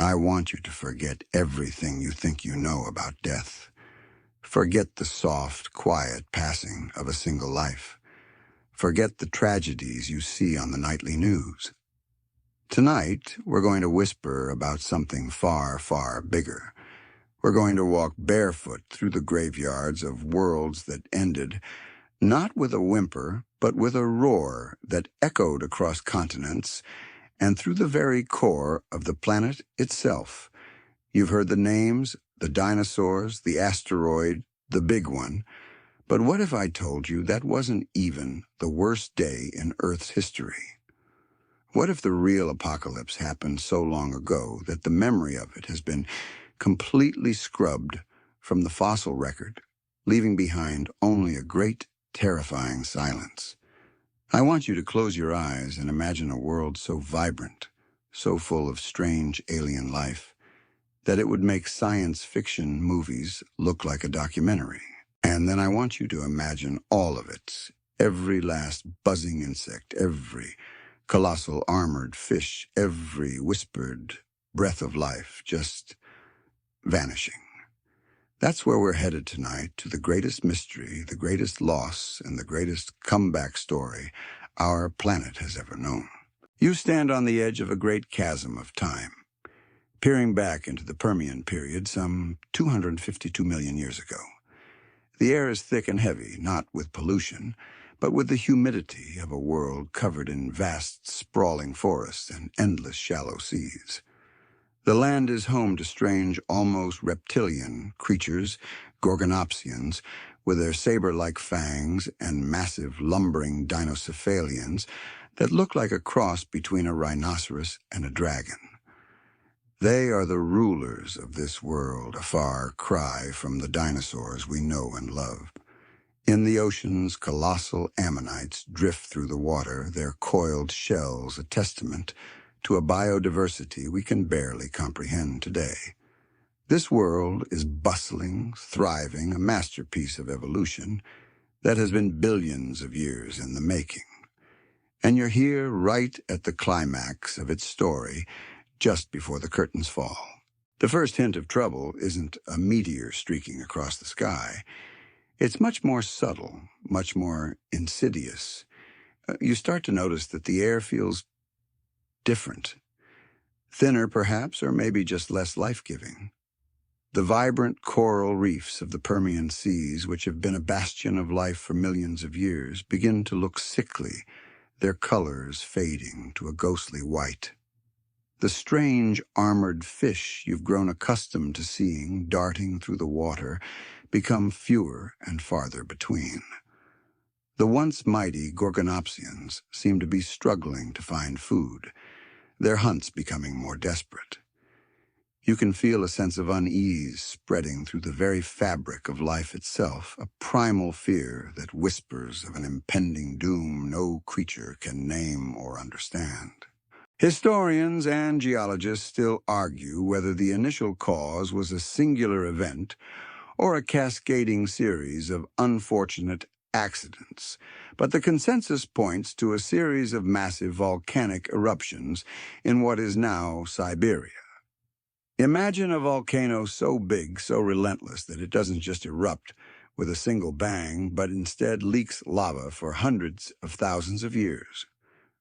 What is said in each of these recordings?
I want you to forget everything you think you know about death. Forget the soft, quiet passing of a single life. Forget the tragedies you see on the nightly news. Tonight, we're going to whisper about something far, far bigger. We're going to walk barefoot through the graveyards of worlds that ended, not with a whimper, but with a roar that echoed across continents and through the very core of the planet itself. You've heard the names, the dinosaurs, the asteroid, the big one. But what if I told you that wasn't even the worst day in Earth's history? What if the real apocalypse happened so long ago that the memory of it has been completely scrubbed from the fossil record, leaving behind only a great, terrifying silence? I want you to close your eyes and imagine a world so vibrant, so full of strange alien life, that it would make science fiction movies look like a documentary. And then I want you to imagine all of it, every last buzzing insect, every colossal armored fish, every whispered breath of life just vanishing. That's where we're headed tonight, to the greatest mystery, the greatest loss, and the greatest comeback story our planet has ever known. You stand on the edge of a great chasm of time, peering back into the Permian period some 252 million years ago. The air is thick and heavy, not with pollution, but with the humidity of a world covered in vast, sprawling forests and endless shallow seas. The land is home to strange, almost reptilian creatures, gorgonopsians, with their saber-like fangs, and massive, lumbering dinocephalians that look like a cross between a rhinoceros and a dragon. They are the rulers of this world, a far cry from the dinosaurs we know and love. In the oceans, colossal ammonites drift through the water, their coiled shells a testament to a biodiversity we can barely comprehend today. This world is bustling, thriving, a masterpiece of evolution that has been billions of years in the making. And you're here right at the climax of its story, just before the curtains fall. The first hint of trouble isn't a meteor streaking across the sky. It's much more subtle, much more insidious. You start to notice that the air feels different. Thinner, perhaps, or maybe just less life-giving. The vibrant coral reefs of the Permian seas, which have been a bastion of life for millions of years, begin to look sickly, their colors fading to a ghostly white. The strange armored fish you've grown accustomed to seeing darting through the water become fewer and farther between. The once mighty gorgonopsians seem to be struggling to find food, their hunts becoming more desperate. You can feel a sense of unease spreading through the very fabric of life itself, a primal fear that whispers of an impending doom no creature can name or understand. Historians and geologists still argue whether the initial cause was a singular event or a cascading series of unfortunate accidents, but the consensus points to a series of massive volcanic eruptions in what is now Siberia. Imagine a volcano so big, so relentless that it doesn't just erupt with a single bang, but instead leaks lava for hundreds of thousands of years.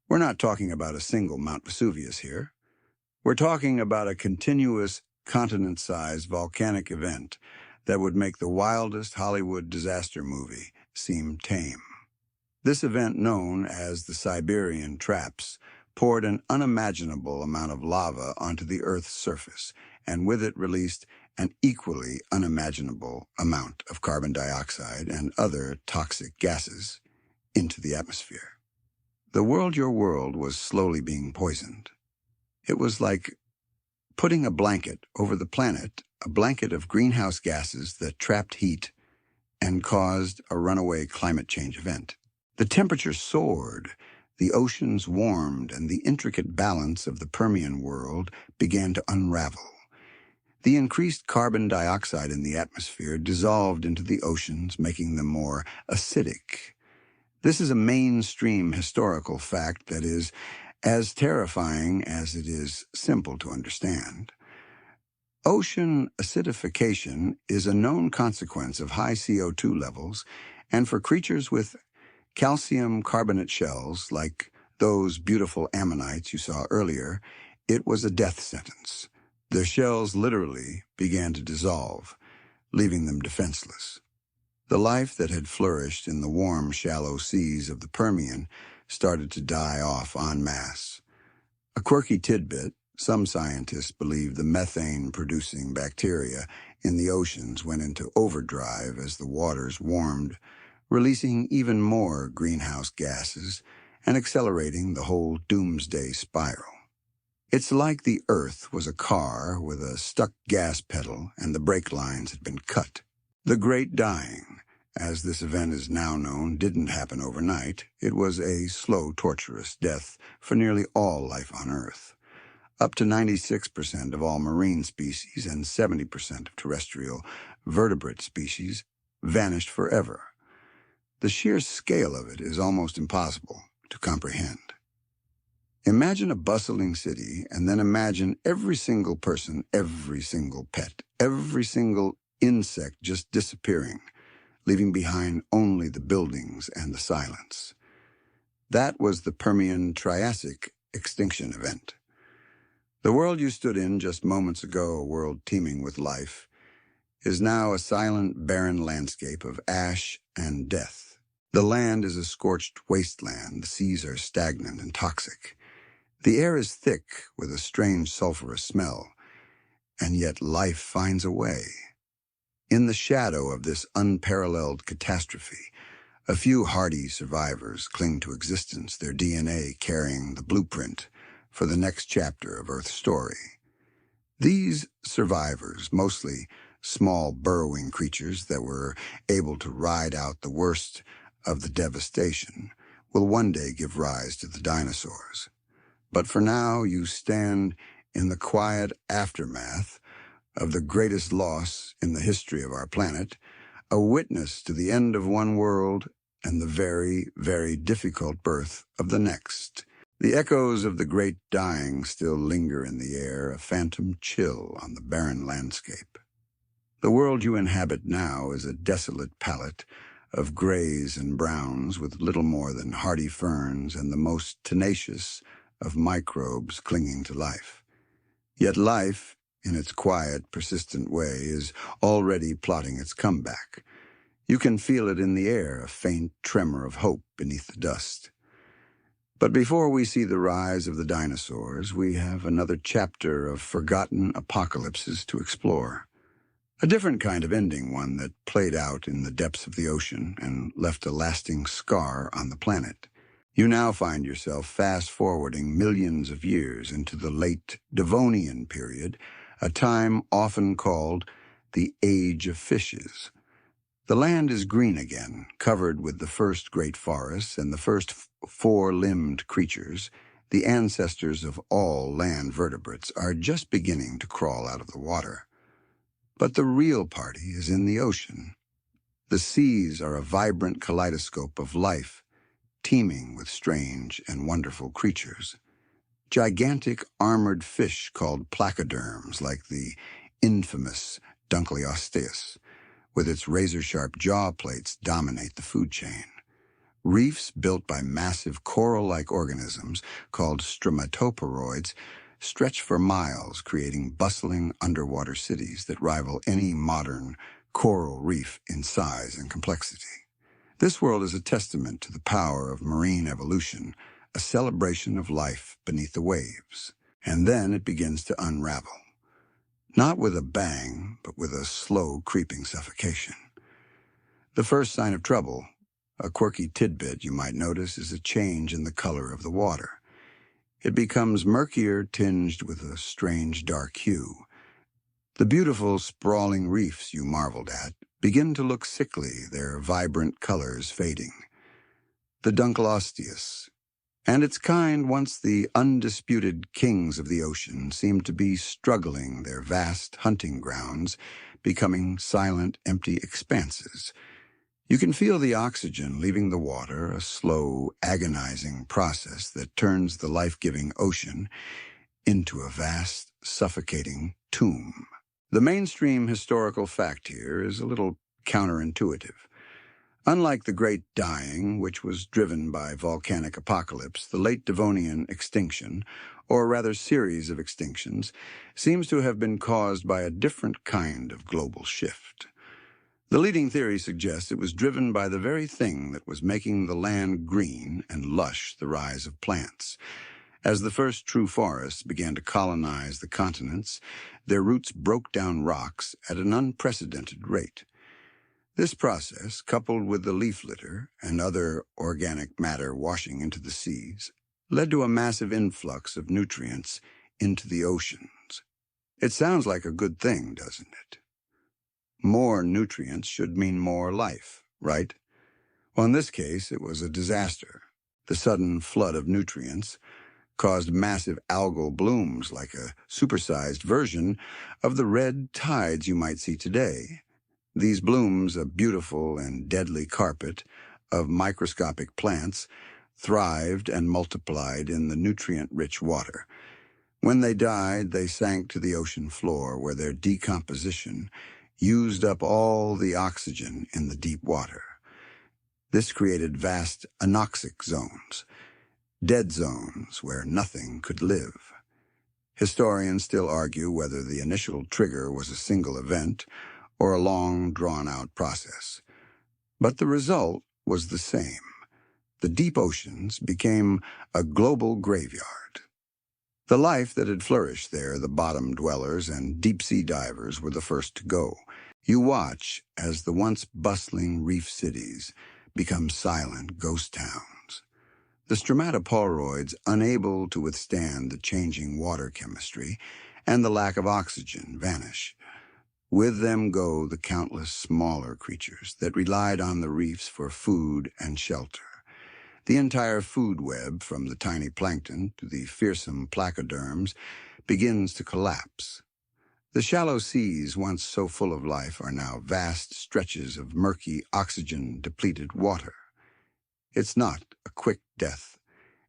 We're not talking about a single Mount Vesuvius here. We're talking about a continuous, continent-sized volcanic event that would make the wildest Hollywood disaster movie seem tame. This event, known as the Siberian Traps, poured an unimaginable amount of lava onto the Earth's surface, and with it released an equally unimaginable amount of carbon dioxide and other toxic gases into the atmosphere. The world, your world, was slowly being poisoned. It was like putting a blanket over the planet, a blanket of greenhouse gases that trapped heat and caused a runaway climate change event. The temperature soared, the oceans warmed, and the intricate balance of the Permian world began to unravel. The increased carbon dioxide in the atmosphere dissolved into the oceans, making them more acidic. This is a mainstream historical fact that is as terrifying as it is simple to understand. Ocean acidification is a known consequence of high CO2 levels, and for creatures with calcium carbonate shells, like those beautiful ammonites you saw earlier, it was a death sentence. Their shells literally began to dissolve, leaving them defenseless. The life that had flourished in the warm, shallow seas of the Permian started to die off en masse. A quirky tidbit: some scientists believe the methane-producing bacteria in the oceans went into overdrive as the waters warmed, releasing even more greenhouse gases and accelerating the whole doomsday spiral. It's like the Earth was a car with a stuck gas pedal and the brake lines had been cut. The Great Dying, as this event is now known, didn't happen overnight. It was a slow, torturous death for nearly all life on Earth. Up to 96% of all marine species and 70% of terrestrial vertebrate species vanished forever. The sheer scale of it is almost impossible to comprehend. Imagine a bustling city, and then imagine every single person, every single pet, every single insect just disappearing, leaving behind only the buildings and the silence. That was the Permian-Triassic extinction event. The world you stood in just moments ago, a world teeming with life, is now a silent, barren landscape of ash and death. The land is a scorched wasteland. The seas are stagnant and toxic. The air is thick with a strange sulfurous smell, and yet life finds a way. In the shadow of this unparalleled catastrophe, a few hardy survivors cling to existence, their DNA carrying the blueprint for the next chapter of Earth's story. These survivors, mostly small burrowing creatures that were able to ride out the worst of the devastation, will one day give rise to the dinosaurs. But for now, you stand in the quiet aftermath of the greatest loss in the history of our planet, a witness to the end of one world and the very, very difficult birth of the next. The echoes of the great dying still linger in the air, a phantom chill on the barren landscape. The world you inhabit now is a desolate palette of grays and browns with little more than hardy ferns and the most tenacious of microbes clinging to life. Yet life, in its quiet, persistent way, is already plotting its comeback. You can feel it in the air, a faint tremor of hope beneath the dust. But before we see the rise of the dinosaurs, we have another chapter of forgotten apocalypses to explore. A different kind of ending, one that played out in the depths of the ocean and left a lasting scar on the planet. You now find yourself fast-forwarding millions of years into the late Devonian period, a time often called the Age of Fishes. The land is green again, covered with the first great forests and the first four-limbed creatures. The ancestors of all land vertebrates are just beginning to crawl out of the water. But the real party is in the ocean. The seas are a vibrant kaleidoscope of life, teeming with strange and wonderful creatures. Gigantic armored fish called placoderms, like the infamous Dunkleosteus, with its razor-sharp jaw plates, dominate the food chain. Reefs built by massive coral-like organisms called stromatoporoids stretch for miles, creating bustling underwater cities that rival any modern coral reef in size and complexity. This world is a testament to the power of marine evolution, a celebration of life beneath the waves. And then it begins to unravel. Not with a bang, but with a slow, creeping suffocation. The first sign of trouble, a quirky tidbit you might notice, is a change in the color of the water. It becomes murkier, tinged with a strange dark hue. The beautiful, sprawling reefs you marveled at begin to look sickly, their vibrant colors fading. The Dunkleosteus and its kind, once the undisputed kings of the ocean, seem to be struggling, their vast hunting grounds becoming silent, empty expanses. You can feel the oxygen leaving the water, a slow, agonizing process that turns the life-giving ocean into a vast, suffocating tomb. The mainstream historical fact here is a little counterintuitive. Unlike the Great Dying, which was driven by volcanic apocalypse, the late Devonian extinction, or rather series of extinctions, seems to have been caused by a different kind of global shift. The leading theory suggests it was driven by the very thing that was making the land green and lush, the rise of plants. As the first true forests began to colonize the continents, their roots broke down rocks at an unprecedented rate. This process, coupled with the leaf litter and other organic matter washing into the seas, led to a massive influx of nutrients into the oceans. It sounds like a good thing, doesn't it? More nutrients should mean more life, right? Well, in this case, it was a disaster. The sudden flood of nutrients caused massive algal blooms like a supersized version of the red tides you might see today. These blooms, a beautiful and deadly carpet of microscopic plants, thrived and multiplied in the nutrient-rich water. When they died, they sank to the ocean floor, where their decomposition used up all the oxygen in the deep water. This created vast anoxic zones, dead zones where nothing could live. Historians still argue whether the initial trigger was a single event or a long, drawn-out process. But the result was the same. The deep oceans became a global graveyard. The life that had flourished there, the bottom dwellers and deep-sea divers were the first to go. You watch as the once bustling reef cities become silent ghost towns. The stromatoporoids, unable to withstand the changing water chemistry and the lack of oxygen, vanish. With them go the countless smaller creatures that relied on the reefs for food and shelter. The entire food web, from the tiny plankton to the fearsome placoderms, begins to collapse. The shallow seas, once so full of life, are now vast stretches of murky, oxygen-depleted water. It's not a quick death.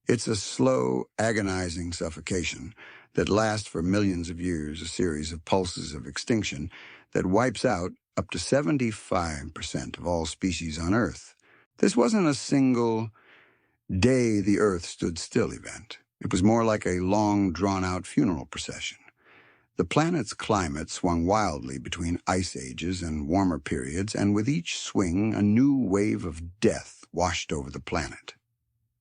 It's a slow, agonizing suffocation that lasts for millions of years, a series of pulses of extinction that wipes out up to 75% of all species on Earth. This wasn't a single day the Earth stood still event. It was more like a long, drawn-out funeral procession. The planet's climate swung wildly between ice ages and warmer periods, and with each swing, a new wave of death washed over the planet.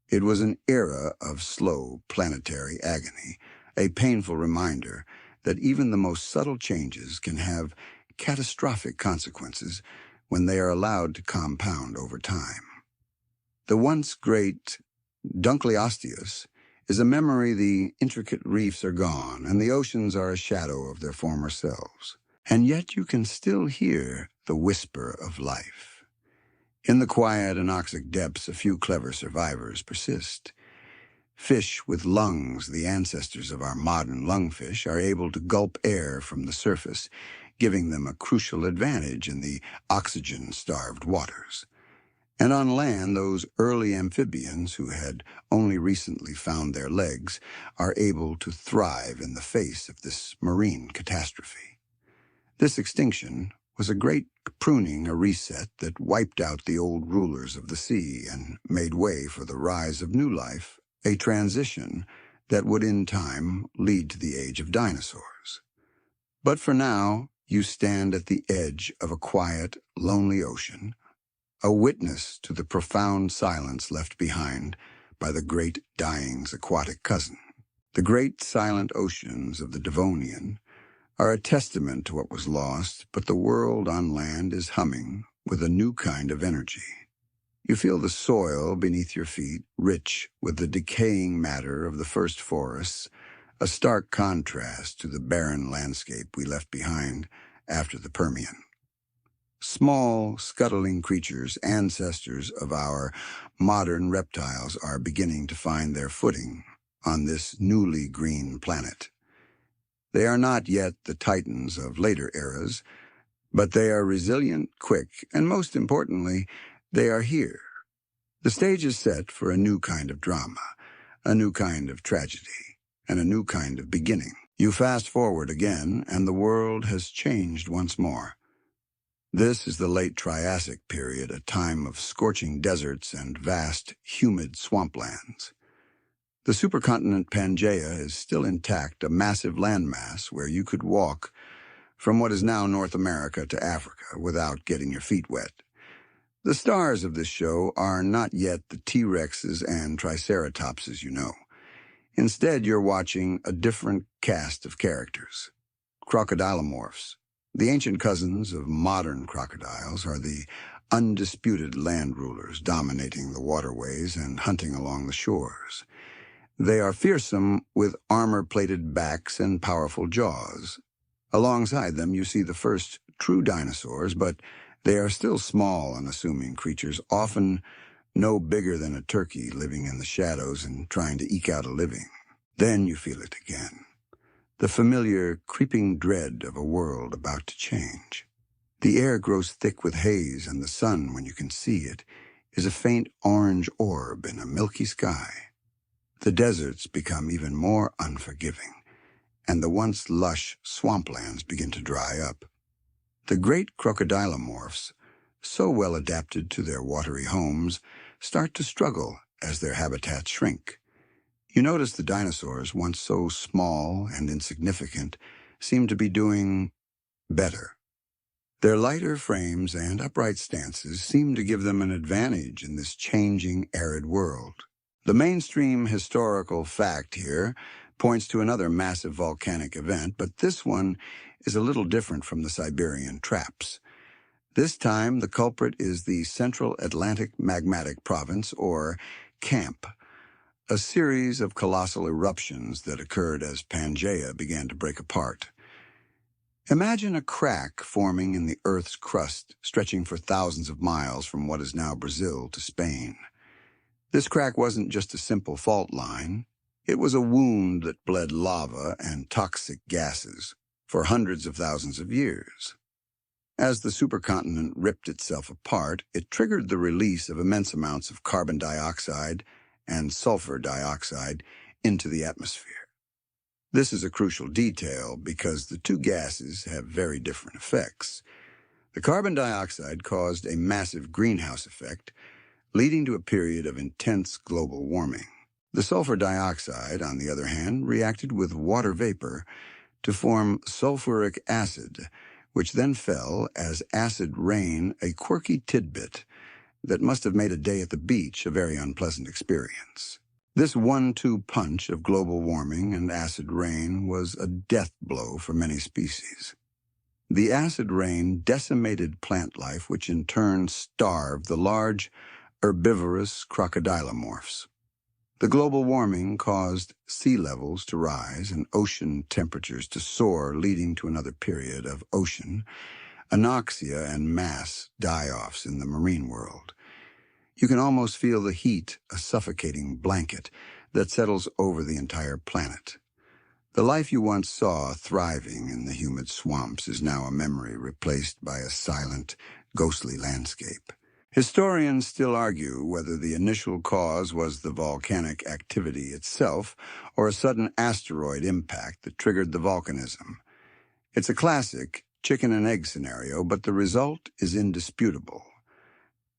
It was an era of slow planetary agony, a painful reminder that even the most subtle changes can have catastrophic consequences when they are allowed to compound over time. The once great Dunkleosteus is a memory. The intricate reefs are gone, and the oceans are a shadow of their former selves. And yet you can still hear the whisper of life. In the quiet anoxic depths, a few clever survivors persist. Fish with lungs, the ancestors of our modern lungfish, are able to gulp air from the surface, giving them a crucial advantage in the oxygen-starved waters. And on land, those early amphibians who had only recently found their legs are able to thrive in the face of this marine catastrophe. This extinction was a great pruning, a reset that wiped out the old rulers of the sea and made way for the rise of new life, a transition that would in time lead to the age of dinosaurs. But for now, you stand at the edge of a quiet, lonely ocean, a witness to the profound silence left behind by the great dying's aquatic cousin. The great silent oceans of the Devonian are a testament to what was lost, but the world on land is humming with a new kind of energy. You feel the soil beneath your feet, rich with the decaying matter of the first forests, a stark contrast to the barren landscape we left behind after the Permian. Small, scuttling creatures, ancestors of our modern reptiles, are beginning to find their footing on this newly green planet. They are not yet the titans of later eras, but they are resilient, quick, and most importantly, they are here. The stage is set for a new kind of drama, a new kind of tragedy, and a new kind of beginning. You fast forward again, and the world has changed once more. This is the late Triassic period, a time of scorching deserts and vast, humid swamplands. The supercontinent Pangaea is still intact, a massive landmass where you could walk from what is now North America to Africa without getting your feet wet. The stars of this show are not yet the T-Rexes and Triceratopses you know. Instead, you're watching a different cast of characters. Crocodilomorphs. The ancient cousins of modern crocodiles are the undisputed land rulers dominating the waterways and hunting along the shores. They are fearsome with armor-plated backs and powerful jaws. Alongside them, you see the first true dinosaurs, but they are still small, unassuming creatures, often no bigger than a turkey living in the shadows and trying to eke out a living. Then you feel it again. The familiar, creeping dread of a world about to change. The air grows thick with haze, and the sun, when you can see it, is a faint orange orb in a milky sky. The deserts become even more unforgiving, and the once lush swamplands begin to dry up. The great crocodilomorphs, so well adapted to their watery homes, start to struggle as their habitats shrink. You notice the dinosaurs, once so small and insignificant, seem to be doing better. Their lighter frames and upright stances seem to give them an advantage in this changing, arid world. The mainstream historical fact here points to another massive volcanic event, but this one is a little different from the Siberian traps. This time, the culprit is the Central Atlantic Magmatic Province, or CAMP, a series of colossal eruptions that occurred as Pangaea began to break apart. Imagine a crack forming in the Earth's crust, stretching for thousands of miles from what is now Brazil to Spain. This crack wasn't just a simple fault line. It was a wound that bled lava and toxic gases for hundreds of thousands of years. As the supercontinent ripped itself apart, it triggered the release of immense amounts of carbon dioxide and sulfur dioxide into the atmosphere. This is a crucial detail because the two gases have very different effects. The carbon dioxide caused a massive greenhouse effect, leading to a period of intense global warming. The sulfur dioxide, on the other hand, reacted with water vapor to form sulfuric acid, which then fell as acid rain, a quirky tidbit that must have made a day at the beach a very unpleasant experience. This 1-2 punch of global warming and acid rain was a death blow for many species. The acid rain decimated plant life, which in turn starved the large, herbivorous crocodilomorphs. The global warming caused sea levels to rise and ocean temperatures to soar, leading to another period of ocean, anoxia, and mass die-offs in the marine world. You can almost feel the heat, a suffocating blanket that settles over the entire planet. The life you once saw thriving in the humid swamps is now a memory replaced by a silent, ghostly landscape. Historians still argue whether the initial cause was the volcanic activity itself or a sudden asteroid impact that triggered the volcanism. It's a classic chicken and egg scenario, but the result is indisputable.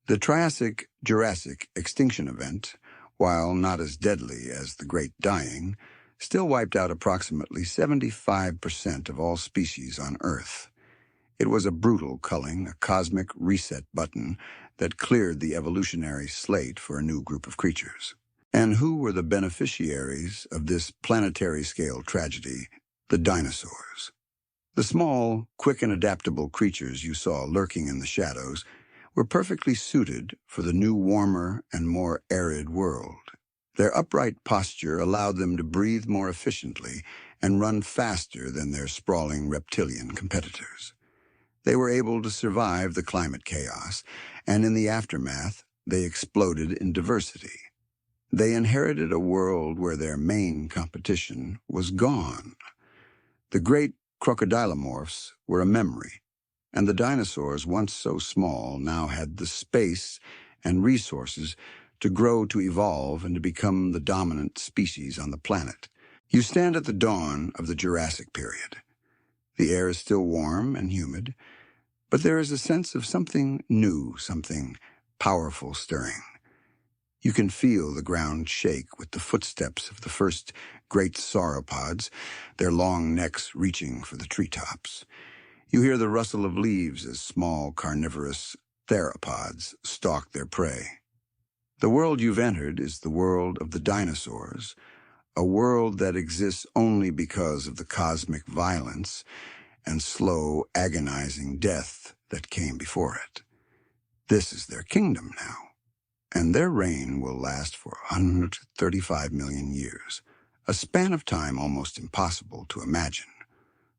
The Triassic-Jurassic extinction event, while not as deadly as the Great Dying, still wiped out approximately 75% of all species on Earth. It was a brutal culling, a cosmic reset button that cleared the evolutionary slate for a new group of creatures. And who were the beneficiaries of this planetary-scale tragedy? The dinosaurs. The small, quick and adaptable creatures you saw lurking in the shadows were perfectly suited for the new, warmer and more arid world. Their upright posture allowed them to breathe more efficiently and run faster than their sprawling reptilian competitors. They were able to survive the climate chaos, and in the aftermath, they exploded in diversity. They inherited a world where their main competition was gone. The great crocodilomorphs were a memory, and the dinosaurs, once so small, now had the space and resources to grow, to evolve, and to become the dominant species on the planet. You stand at the dawn of the Jurassic period. The air is still warm and humid, but there is a sense of something new, something powerful stirring. You can feel the ground shake with the footsteps of the first great sauropods, their long necks reaching for the treetops. You hear the rustle of leaves as small carnivorous theropods stalk their prey. The world you've entered is the world of the dinosaurs, a world that exists only because of the cosmic violence and slow, agonizing death that came before it. This is their kingdom now, and their reign will last for 135 million years, a span of time almost impossible to imagine.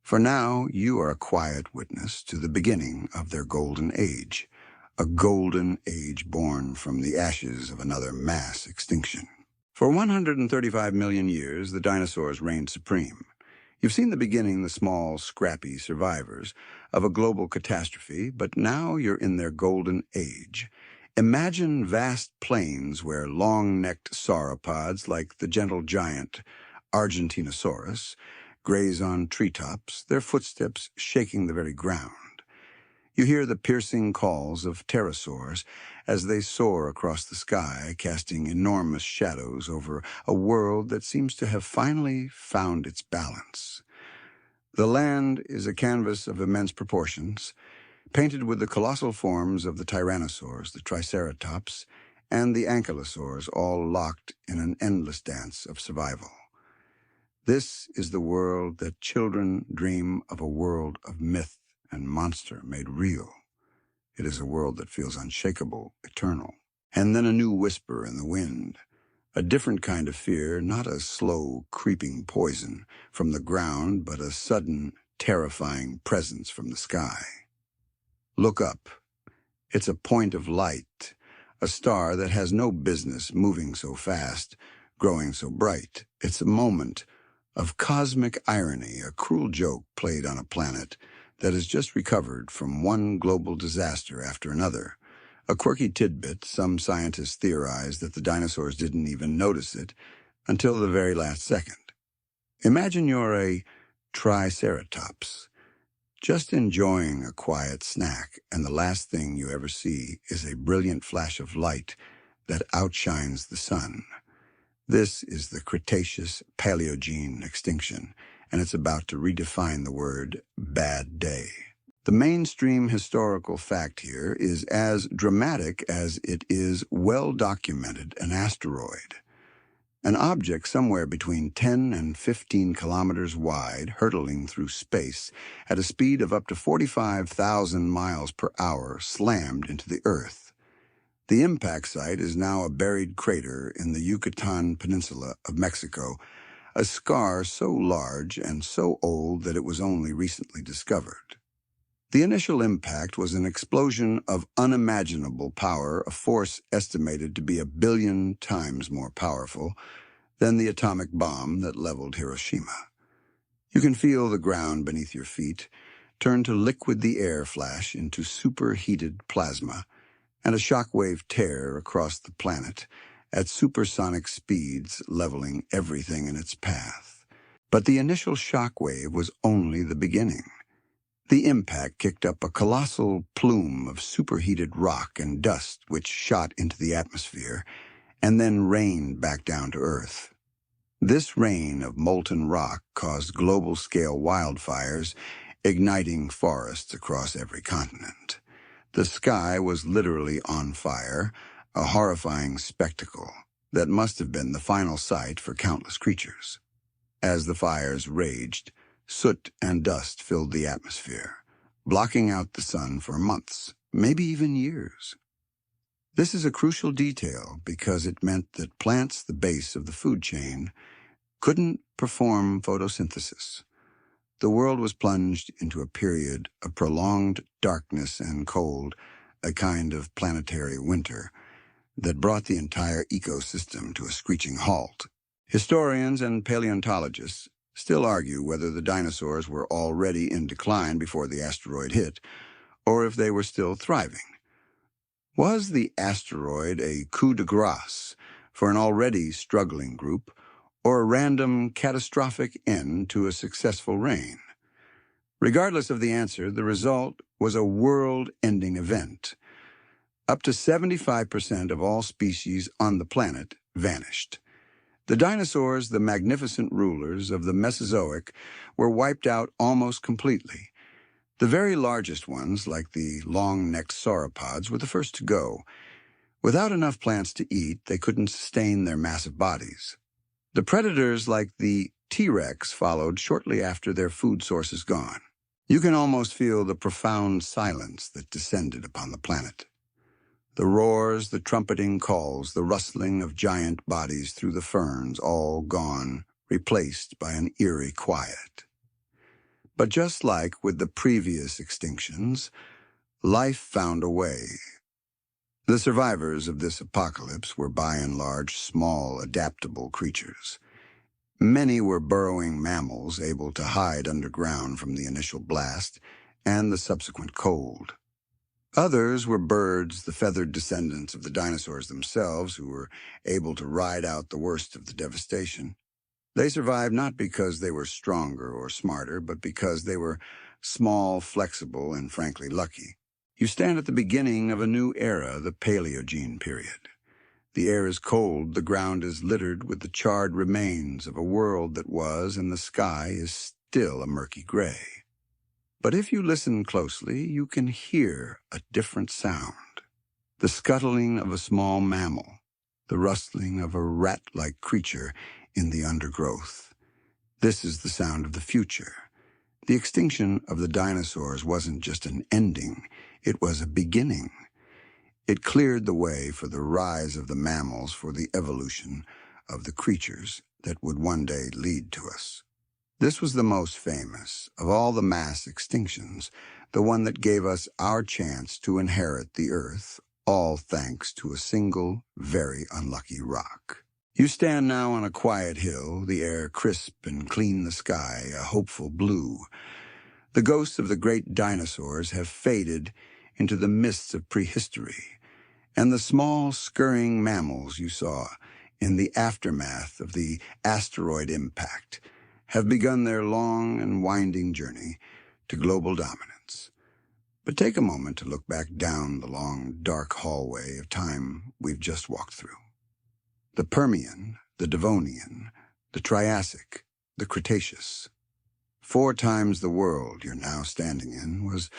For now, you are a quiet witness to the beginning of their golden age, a golden age born from the ashes of another mass extinction. For 135 million years, the dinosaurs reigned supreme. You've seen the beginning, the small, scrappy survivors of a global catastrophe, but now you're in their golden age. Imagine vast plains where long-necked sauropods like the gentle giant Argentinosaurus graze on treetops, their footsteps shaking the very ground. You hear the piercing calls of pterosaurs as they soar across the sky, casting enormous shadows over a world that seems to have finally found its balance. The land is a canvas of immense proportions, painted with the colossal forms of the tyrannosaurs, the triceratops, and the ankylosaurs, all locked in an endless dance of survival. This is the world that children dream of, a world of myth and monster made real. It is a world that feels unshakable, eternal. And then a new whisper in the wind, a different kind of fear, not a slow, creeping poison from the ground, but a sudden, terrifying presence from the sky. Look up. It's a point of light, a star that has no business moving so fast, growing so bright. It's a moment of cosmic irony, a cruel joke played on a planet that has just recovered from one global disaster after another. A quirky tidbit: some scientists theorize that the dinosaurs didn't even notice it until the very last second. Imagine you're a triceratops, just enjoying a quiet snack, and the last thing you ever see is a brilliant flash of light that outshines the sun. This is the Cretaceous-Paleogene extinction, and it's about to redefine the word bad day. The mainstream historical fact here is as dramatic as it is well-documented: an asteroid. An object somewhere between 10 and 15 kilometers wide, hurtling through space at a speed of up to 45,000 miles per hour, slammed into the Earth. The impact site is now a buried crater in the Yucatan Peninsula of Mexico, a scar so large and so old that it was only recently discovered. The initial impact was an explosion of unimaginable power, a force estimated to be 1 billion times more powerful than the atomic bomb that leveled Hiroshima. You can feel the ground beneath your feet turn to liquid, the air flash into superheated plasma, and a shockwave tear across the planet at supersonic speeds, leveling everything in its path. But the initial shockwave was only the beginning. The impact kicked up a colossal plume of superheated rock and dust which shot into the atmosphere and then rained back down to Earth. This rain of molten rock caused global-scale wildfires, igniting forests across every continent. The sky was literally on fire, a horrifying spectacle that must have been the final sight for countless creatures. As the fires raged, soot and dust filled the atmosphere, blocking out the sun for months, maybe even years. This is a crucial detail because it meant that plants, the base of the food chain, couldn't perform photosynthesis. The world was plunged into a period of prolonged darkness and cold, a kind of planetary winter that brought the entire ecosystem to a screeching halt. Historians and paleontologists still argue whether the dinosaurs were already in decline before the asteroid hit, or if they were still thriving. Was the asteroid a coup de grace for an already struggling group, or a random, catastrophic end to a successful reign? Regardless of the answer, the result was a world-ending event. Up to 75% of all species on the planet vanished. The dinosaurs, the magnificent rulers of the Mesozoic, were wiped out almost completely. The very largest ones, like the long-necked sauropods, were the first to go. Without enough plants to eat, they couldn't sustain their massive bodies. The predators, like the T-Rex, followed shortly after their food sources gone. You can almost feel the profound silence that descended upon the planet. The roars, the trumpeting calls, the rustling of giant bodies through the ferns, all gone, replaced by an eerie quiet. But just like with the previous extinctions, life found a way. The survivors of this apocalypse were by and large small, adaptable creatures. Many were burrowing mammals able to hide underground from the initial blast and the subsequent cold. Others were birds, the feathered descendants of the dinosaurs themselves, who were able to ride out the worst of the devastation. They survived not because they were stronger or smarter, but because they were small, flexible, and frankly lucky. You stand at the beginning of a new era, the Paleogene period. The air is cold, the ground is littered with the charred remains of a world that was, and the sky is still a murky gray. But if you listen closely, you can hear a different sound. The scuttling of a small mammal, the rustling of a rat-like creature in the undergrowth. This is the sound of the future. The extinction of the dinosaurs wasn't just an ending, it was a beginning. It cleared the way for the rise of the mammals, for the evolution of the creatures that would one day lead to us. This was the most famous of all the mass extinctions, the one that gave us our chance to inherit the Earth, all thanks to a single, very unlucky rock. You stand now on a quiet hill, the air crisp and clean, the sky a hopeful blue. The ghosts of the great dinosaurs have faded into the mists of prehistory, and the small, scurrying mammals you saw in the aftermath of the asteroid impact have begun their long and winding journey to global dominance. But take a moment to look back down the long, dark hallway of time we've just walked through. The Permian, the Devonian, the Triassic, the Cretaceous. 4 times the world you're now standing in was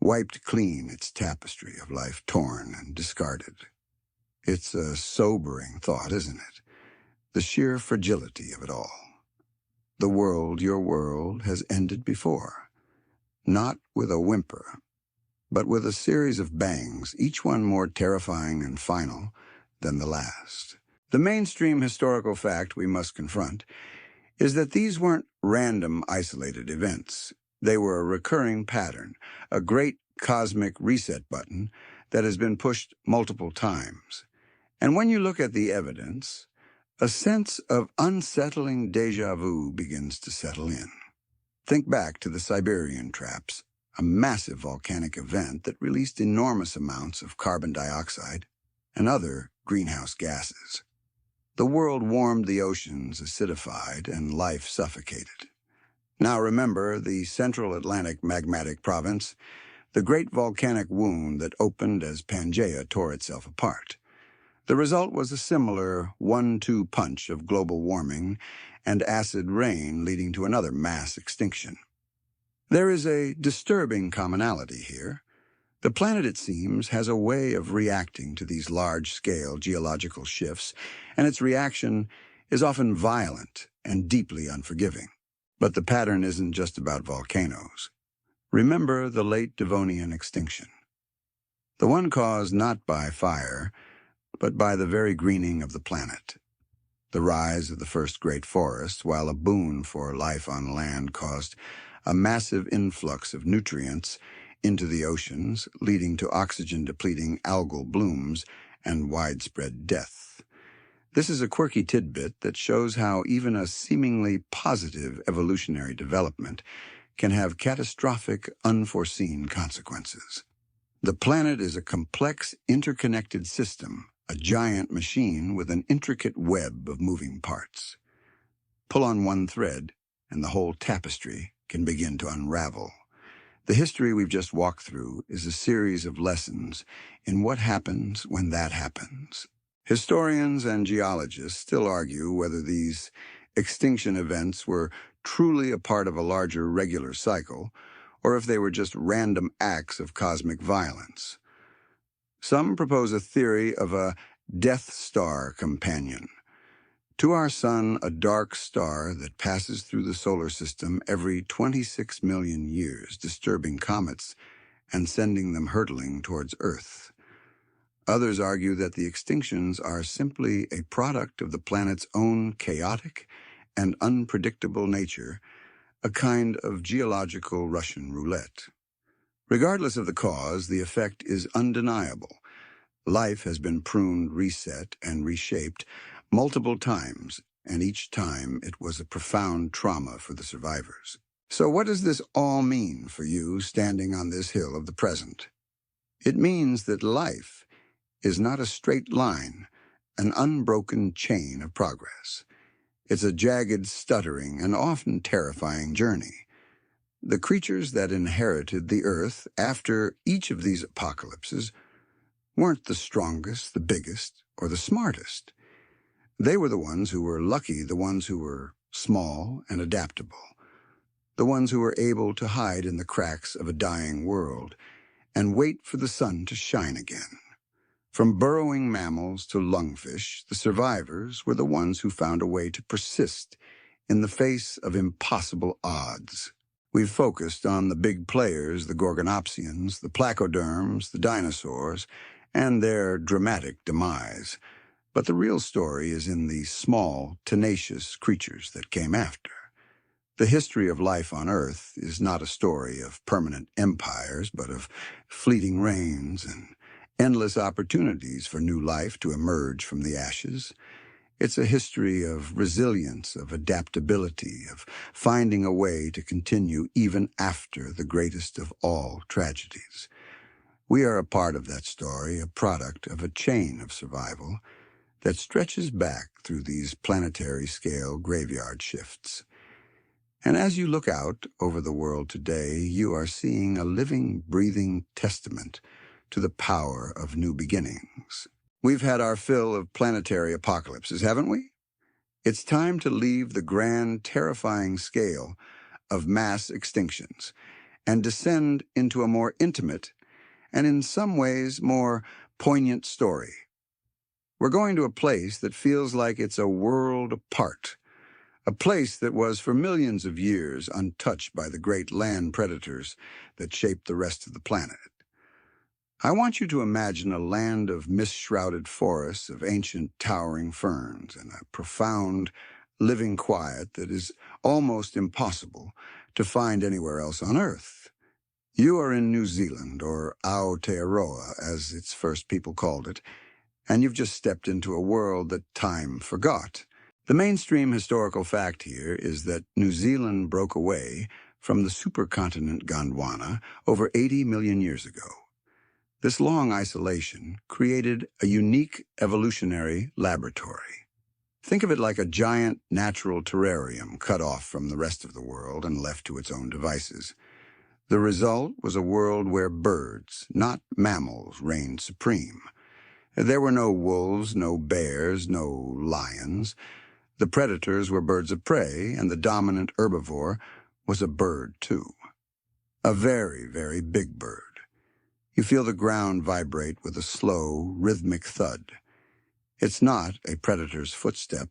wiped clean, its tapestry of life torn and discarded. It's a sobering thought, isn't it? The sheer fragility of it all. The world, your world, has ended before. Not with a whimper, but with a series of bangs, each one more terrifying and final than the last. The mainstream historical fact we must confront is that these weren't random, isolated events. They were a recurring pattern, a great cosmic reset button that has been pushed multiple times. And when you look at the evidence, a sense of unsettling déjà vu begins to settle in. Think back to the Siberian traps, a massive volcanic event that released enormous amounts of carbon dioxide and other greenhouse gases. The world warmed, the oceans acidified, and life suffocated. Now remember the Central Atlantic magmatic province, the great volcanic wound that opened as Pangaea tore itself apart. The result was a similar 1-2 punch of global warming and acid rain leading to another mass extinction. There is a disturbing commonality here. The planet, it seems, has a way of reacting to these large-scale geological shifts, and its reaction is often violent and deeply unforgiving. But the pattern isn't just about volcanoes. Remember the late Devonian extinction. The one caused not by fire, but by the very greening of the planet. The rise of the first great forests, while a boon for life on land, caused a massive influx of nutrients into the oceans, leading to oxygen-depleting algal blooms and widespread death. This is a quirky tidbit that shows how even a seemingly positive evolutionary development can have catastrophic, unforeseen consequences. The planet is a complex, interconnected system, a giant machine with an intricate web of moving parts. Pull on one thread, and the whole tapestry can begin to unravel. The history we've just walked through is a series of lessons in what happens when that happens. Historians and geologists still argue whether these extinction events were truly a part of a larger regular cycle, or if they were just random acts of cosmic violence. Some propose a theory of a Death Star companion. To our sun, a dark star that passes through the solar system every 26 million years, disturbing comets and sending them hurtling towards Earth. Others argue that the extinctions are simply a product of the planet's own chaotic and unpredictable nature, a kind of geological Russian roulette. Regardless of the cause, the effect is undeniable. Life has been pruned, reset, and reshaped multiple times, and each time it was a profound trauma for the survivors. So what does this all mean for you standing on this hill of the present? It means that life is not a straight line, an unbroken chain of progress. It's a jagged, stuttering, and often terrifying journey. The creatures that inherited the earth after each of these apocalypses weren't the strongest, the biggest, or the smartest. They were the ones who were lucky, the ones who were small and adaptable, the ones who were able to hide in the cracks of a dying world and wait for the sun to shine again. From burrowing mammals to lungfish, the survivors were the ones who found a way to persist in the face of impossible odds. We've focused on the big players, the gorgonopsians, the placoderms, the dinosaurs, and their dramatic demise. But the real story is in the small, tenacious creatures that came after. The history of life on Earth is not a story of permanent empires, but of fleeting reigns and endless opportunities for new life to emerge from the ashes. It's a history of resilience, of adaptability, of finding a way to continue even after the greatest of all tragedies. We are a part of that story, a product of a chain of survival that stretches back through these planetary-scale graveyard shifts. And as you look out over the world today, you are seeing a living, breathing testament to the power of new beginnings. We've had our fill of planetary apocalypses, haven't we? It's time to leave the grand, terrifying scale of mass extinctions and descend into a more intimate and in some ways more poignant story. We're going to a place that feels like it's a world apart, a place that was for millions of years untouched by the great land predators that shaped the rest of the planet. I want you to imagine a land of mist-shrouded forests, of ancient towering ferns, and a profound, living quiet that is almost impossible to find anywhere else on Earth. You are in New Zealand, or Aotearoa, as its first people called it, and you've just stepped into a world that time forgot. The mainstream historical fact here is that New Zealand broke away from the supercontinent Gondwana over 80 million years ago. This long isolation created a unique evolutionary laboratory. Think of it like a giant natural terrarium cut off from the rest of the world and left to its own devices. The result was a world where birds, not mammals, reigned supreme. There were no wolves, no bears, no lions. The predators were birds of prey, and the dominant herbivore was a bird, too. A very, very big bird. You feel the ground vibrate with a slow, rhythmic thud. It's not a predator's footstep,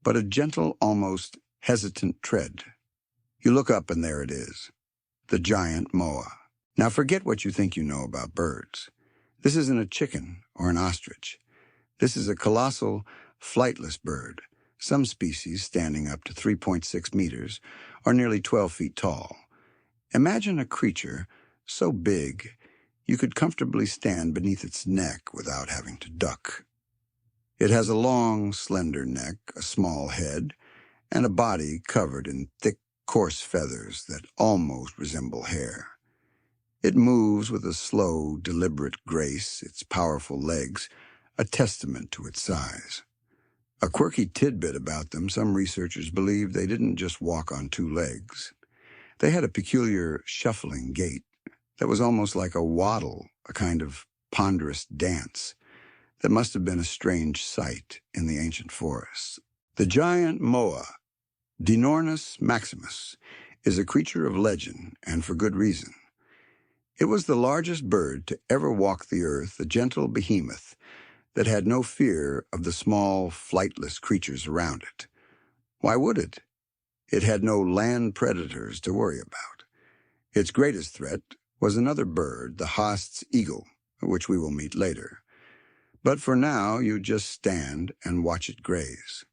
but a gentle, almost hesitant tread. You look up and there it is, the giant moa. Now forget what you think you know about birds. This isn't a chicken or an ostrich. This is a colossal, flightless bird, some species standing up to 3.6 meters, or nearly 12 feet tall. Imagine a creature so big you could comfortably stand beneath its neck without having to duck. It has a long, slender neck, a small head, and a body covered in thick, coarse feathers that almost resemble hair. It moves with a slow, deliberate grace, its powerful legs a testament to its size. A quirky tidbit about them, some researchers believe they didn't just walk on two legs. They had a peculiar shuffling gait that was almost like a waddle, a kind of ponderous dance that must have been a strange sight in the ancient forests. The giant moa, Dinornis maximus, is a creature of legend, and for good reason. It was the largest bird to ever walk the earth, a gentle behemoth that had no fear of the small, flightless creatures around it. Why would it? It had no land predators to worry about. Its greatest threat was another bird, the Haast's eagle, which we will meet later. But for now, you just stand and watch it graze.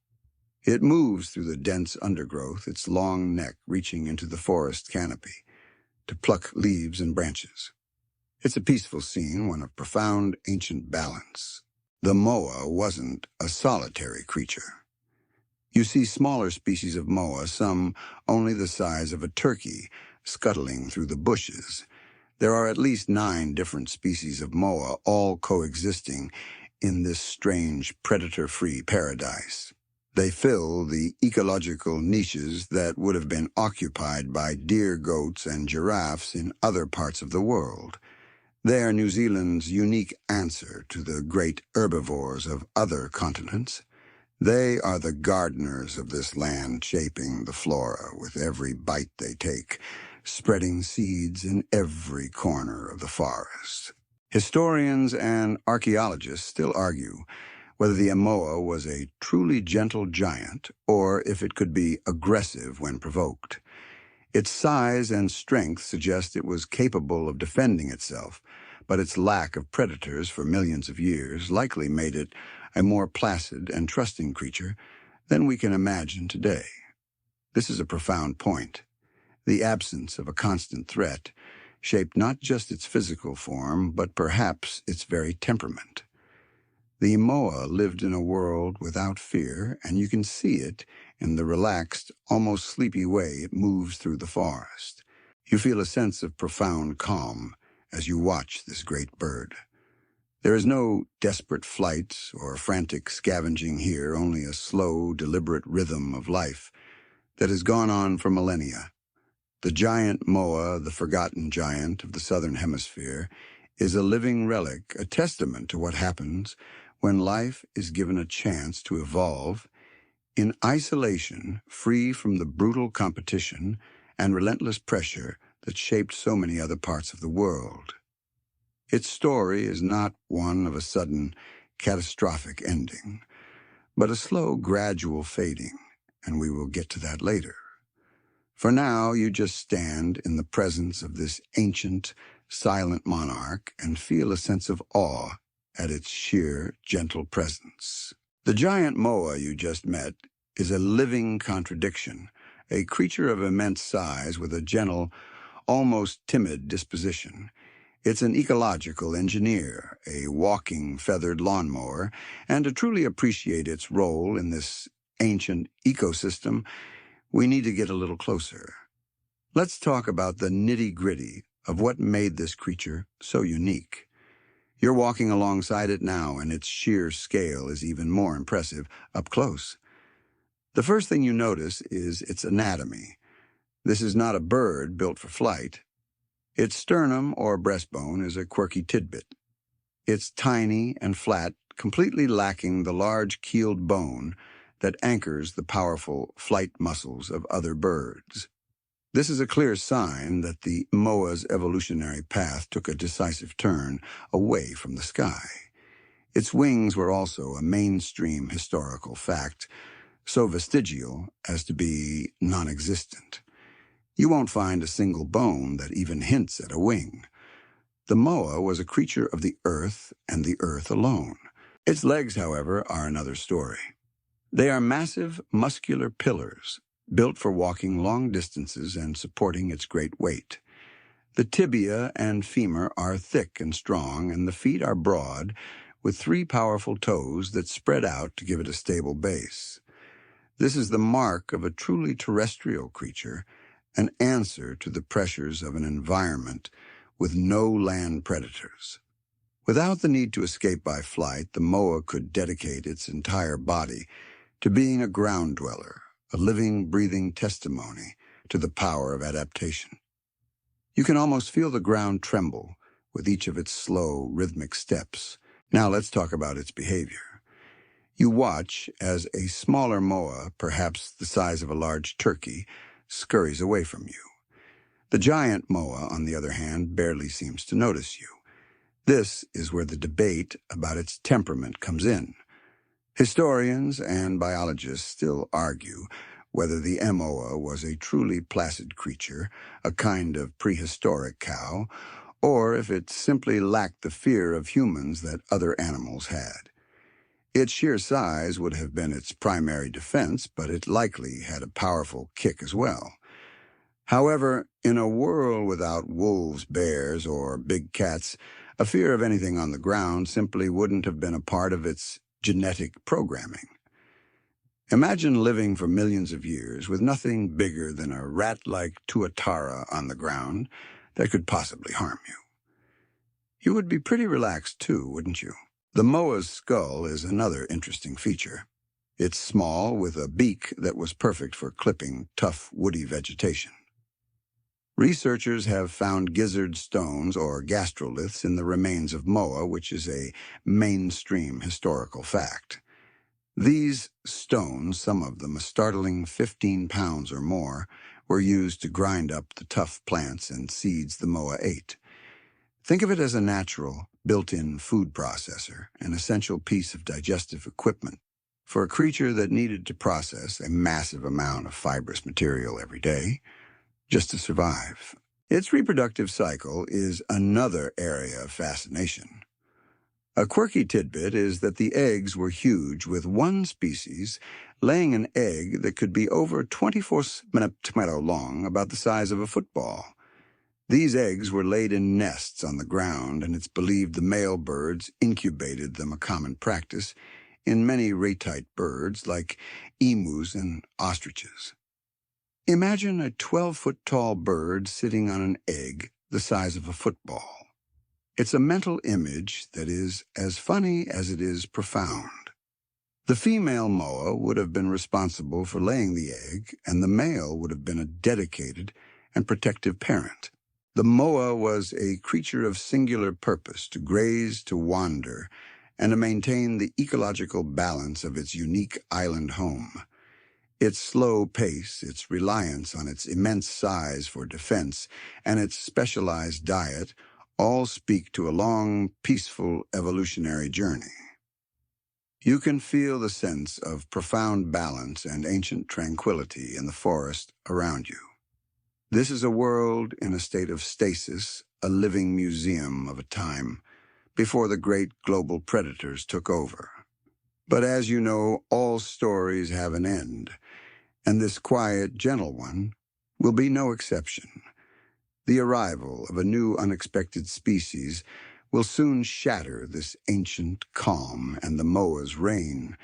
It moves through the dense undergrowth, its long neck reaching into the forest canopy to pluck leaves and branches. It's a peaceful scene, one of profound ancient balance. The moa wasn't a solitary creature. You see smaller species of moa, some only the size of a turkey, scuttling through the bushes. There are at least 9 different species of moa, all coexisting in this strange predator-free paradise. They fill the ecological niches that would have been occupied by deer, goats, and giraffes in other parts of the world. They are New Zealand's unique answer to the great herbivores of other continents. They are the gardeners of this land, shaping the flora with every bite they take, spreading seeds in every corner of the forest. Historians and archaeologists still argue whether the moa was a truly gentle giant or if it could be aggressive when provoked. Its size and strength suggest it was capable of defending itself, but its lack of predators for millions of years likely made it a more placid and trusting creature than we can imagine today. This is a profound point. The absence of a constant threat shaped not just its physical form, but perhaps its very temperament. The moa lived in a world without fear, and you can see it in the relaxed, almost sleepy way it moves through the forest. You feel a sense of profound calm as you watch this great bird. There is no desperate flight or frantic scavenging here, only a slow, deliberate rhythm of life that has gone on for millennia. The giant moa, the forgotten giant of the southern hemisphere, is a living relic, a testament to what happens when life is given a chance to evolve in isolation, free from the brutal competition and relentless pressure that shaped so many other parts of the world. Its story is not one of a sudden, catastrophic ending, but a slow, gradual fading, and we will get to that later. For now, you just stand in the presence of this ancient, silent monarch and feel a sense of awe at its sheer, gentle presence. The giant moa you just met is a living contradiction, a creature of immense size with a gentle, almost timid disposition. It's an ecological engineer, a walking feathered lawnmower, and to truly appreciate its role in this ancient ecosystem, we need to get a little closer. Let's talk about the nitty-gritty of what made this creature so unique. You're walking alongside it now, and its sheer scale is even more impressive up close. The first thing you notice is its anatomy. This is not a bird built for flight. Its sternum or breastbone is a quirky tidbit. It's tiny and flat, completely lacking the large keeled bone that anchors the powerful flight muscles of other birds. This is a clear sign that the moa's evolutionary path took a decisive turn away from the sky. Its wings were also a mainstream historical fact, so vestigial as to be non-existent. You won't find a single bone that even hints at a wing. The moa was a creature of the earth and the earth alone. Its legs, however, are another story. They are massive, muscular pillars, built for walking long distances and supporting its great weight. The tibia and femur are thick and strong, and the feet are broad, with 3 powerful toes that spread out to give it a stable base. This is the mark of a truly terrestrial creature, an answer to the pressures of an environment with no land predators. Without the need to escape by flight, the moa could dedicate its entire body to being a ground dweller, a living, breathing testimony to the power of adaptation. You can almost feel the ground tremble with each of its slow, rhythmic steps. Now let's talk about its behavior. You watch as a smaller moa, perhaps the size of a large turkey, scurries away from you. The giant moa, on the other hand, barely seems to notice you. This is where the debate about its temperament comes in. Historians and biologists still argue whether the moa was a truly placid creature, a kind of prehistoric cow, or if it simply lacked the fear of humans that other animals had. Its sheer size would have been its primary defense, but it likely had a powerful kick as well. However, in a world without wolves, bears, or big cats, a fear of anything on the ground simply wouldn't have been a part of its genetic programming. Imagine living for millions of years with nothing bigger than a rat-like tuatara on the ground that could possibly harm you. You would be pretty relaxed too, wouldn't you? The moa's skull is another interesting feature. It's small, with a beak that was perfect for clipping tough, woody vegetation. Researchers have found gizzard stones or gastroliths in the remains of moa, which is a mainstream historical fact. These stones, some of them a startling 15 pounds or more, were used to grind up the tough plants and seeds the moa ate. Think of it as a natural, built-in food processor, an essential piece of digestive equipment for a creature that needed to process a massive amount of fibrous material every day just to survive. Its reproductive cycle is another area of fascination. A quirky tidbit is that the eggs were huge, with one species laying an egg that could be over 24 centimeters long, about the size of a football. These eggs were laid in nests on the ground, and it's believed the male birds incubated them, a common practice in many ratite birds like emus and ostriches. Imagine a 12-foot-tall bird sitting on an egg the size of a football. It's a mental image that is as funny as it is profound. The female moa would have been responsible for laying the egg, and the male would have been a dedicated and protective parent. The moa was a creature of singular purpose, to graze, to wander, and to maintain the ecological balance of its unique island home. Its slow pace, its reliance on its immense size for defense, and its specialized diet all speak to a long, peaceful evolutionary journey. You can feel the sense of profound balance and ancient tranquility in the forest around you. This is a world in a state of stasis, a living museum of a time before the great global predators took over. But as you know, all stories have an end, and this quiet, gentle one will be no exception. The arrival of a new unexpected species will soon shatter this ancient calm, and the moa's reign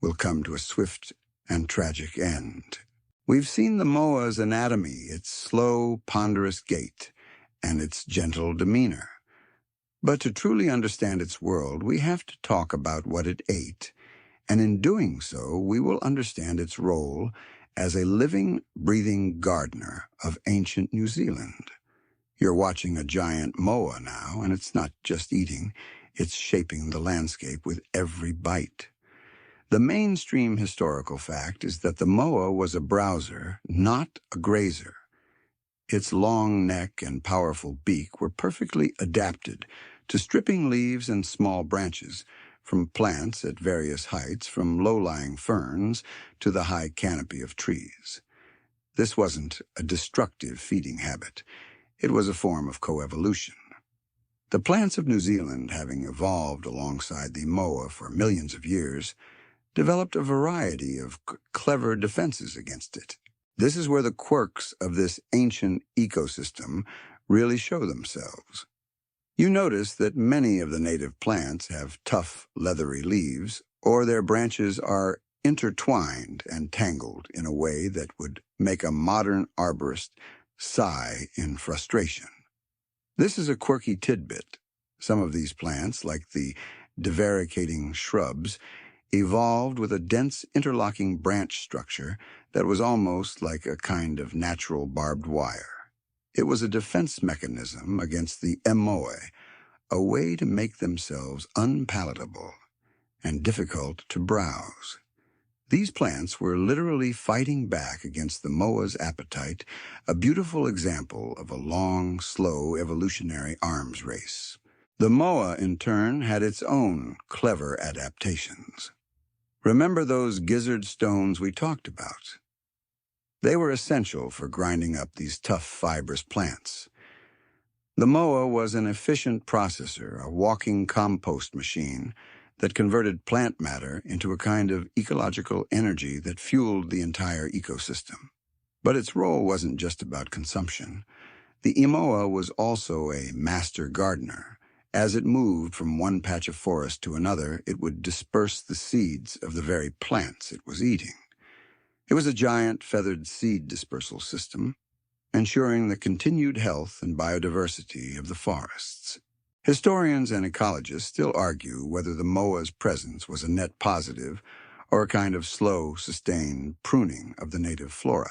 will come to a swift and tragic end. We've seen the moa's anatomy, its slow, ponderous gait, and its gentle demeanor. But to truly understand its world, we have to talk about what it ate, and in doing so, we will understand its role as a living, breathing gardener of ancient New Zealand. You're watching a giant moa now, and it's not just eating, it's shaping the landscape with every bite. The mainstream historical fact is that the moa was a browser, not a grazer. Its long neck and powerful beak were perfectly adapted to stripping leaves and small branches from plants at various heights, from low-lying ferns to the high canopy of trees. This wasn't a destructive feeding habit. It was a form of coevolution. The plants of New Zealand, having evolved alongside the moa for millions of years, developed a variety of clever defenses against it. This is where the quirks of this ancient ecosystem really show themselves. You notice that many of the native plants have tough, leathery leaves, or their branches are intertwined and tangled in a way that would make a modern arborist sigh in frustration. This is a quirky tidbit. Some of these plants, like the divaricating shrubs, evolved with a dense interlocking branch structure that was almost like a kind of natural barbed wire. It was a defense mechanism against the Moa, a way to make themselves unpalatable and difficult to browse. These plants were literally fighting back against the Moa's appetite, a beautiful example of a long, slow evolutionary arms race. The Moa, in turn, had its own clever adaptations. Remember those gizzard stones we talked about? They were essential for grinding up these tough, fibrous plants. The Moa was an efficient processor, a walking compost machine that converted plant matter into a kind of ecological energy that fueled the entire ecosystem. But its role wasn't just about consumption. The Moa was also a master gardener. As it moved from one patch of forest to another, it would disperse the seeds of the very plants it was eating. It was a giant feathered seed dispersal system, ensuring the continued health and biodiversity of the forests. Historians and ecologists still argue whether the Moa's presence was a net positive or a kind of slow, sustained pruning of the native flora.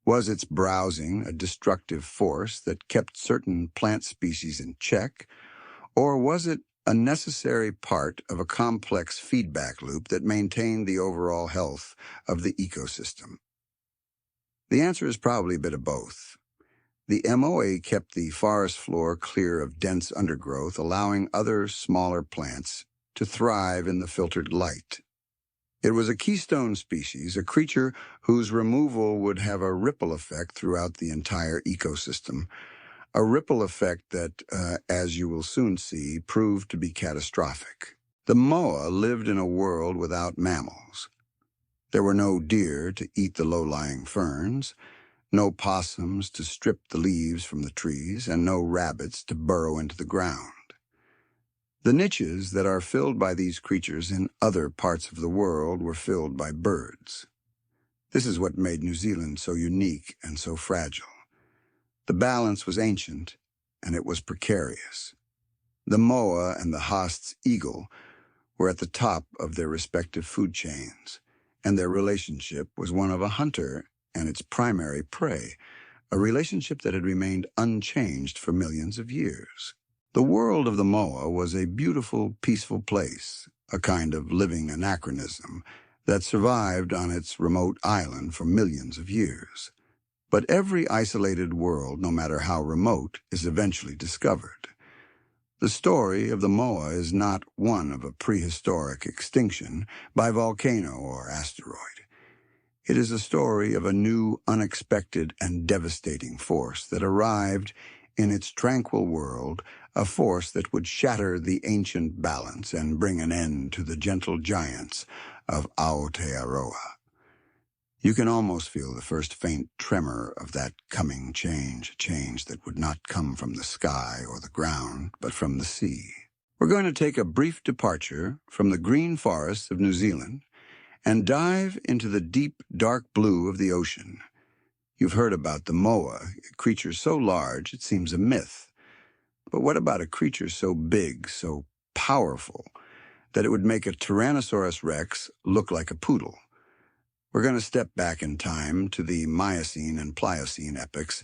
Was its browsing a destructive force that kept certain plant species in check, or was it a necessary part of a complex feedback loop that maintained the overall health of the ecosystem? The answer is probably a bit of both. The MOA kept the forest floor clear of dense undergrowth, allowing other smaller plants to thrive in the filtered light. It was a keystone species, a creature whose removal would have a ripple effect throughout the entire ecosystem, a ripple effect that, as you will soon see, proved to be catastrophic. The Moa lived in a world without mammals. There were no deer to eat the low-lying ferns, no possums to strip the leaves from the trees, and no rabbits to burrow into the ground. The niches that are filled by these creatures in other parts of the world were filled by birds. This is what made New Zealand so unique and so fragile. The balance was ancient, and it was precarious. The Moa and the Haast's eagle were at the top of their respective food chains, and their relationship was one of a hunter and its primary prey, a relationship that had remained unchanged for millions of years. The world of the Moa was a beautiful, peaceful place, a kind of living anachronism that survived on its remote island for millions of years. But every isolated world, no matter how remote, is eventually discovered. The story of the Moa is not one of a prehistoric extinction by volcano or asteroid. It is a story of a new, unexpected, and devastating force that arrived in its tranquil world, a force that would shatter the ancient balance and bring an end to the gentle giants of Aotearoa. You can almost feel the first faint tremor of that coming change, a change that would not come from the sky or the ground, but from the sea. We're going to take a brief departure from the green forests of New Zealand and dive into the deep, dark blue of the ocean. You've heard about the Moa, a creature so large it seems a myth. But what about a creature so big, so powerful, that it would make a Tyrannosaurus Rex look like a poodle? We're going to step back in time to the Miocene and Pliocene epochs,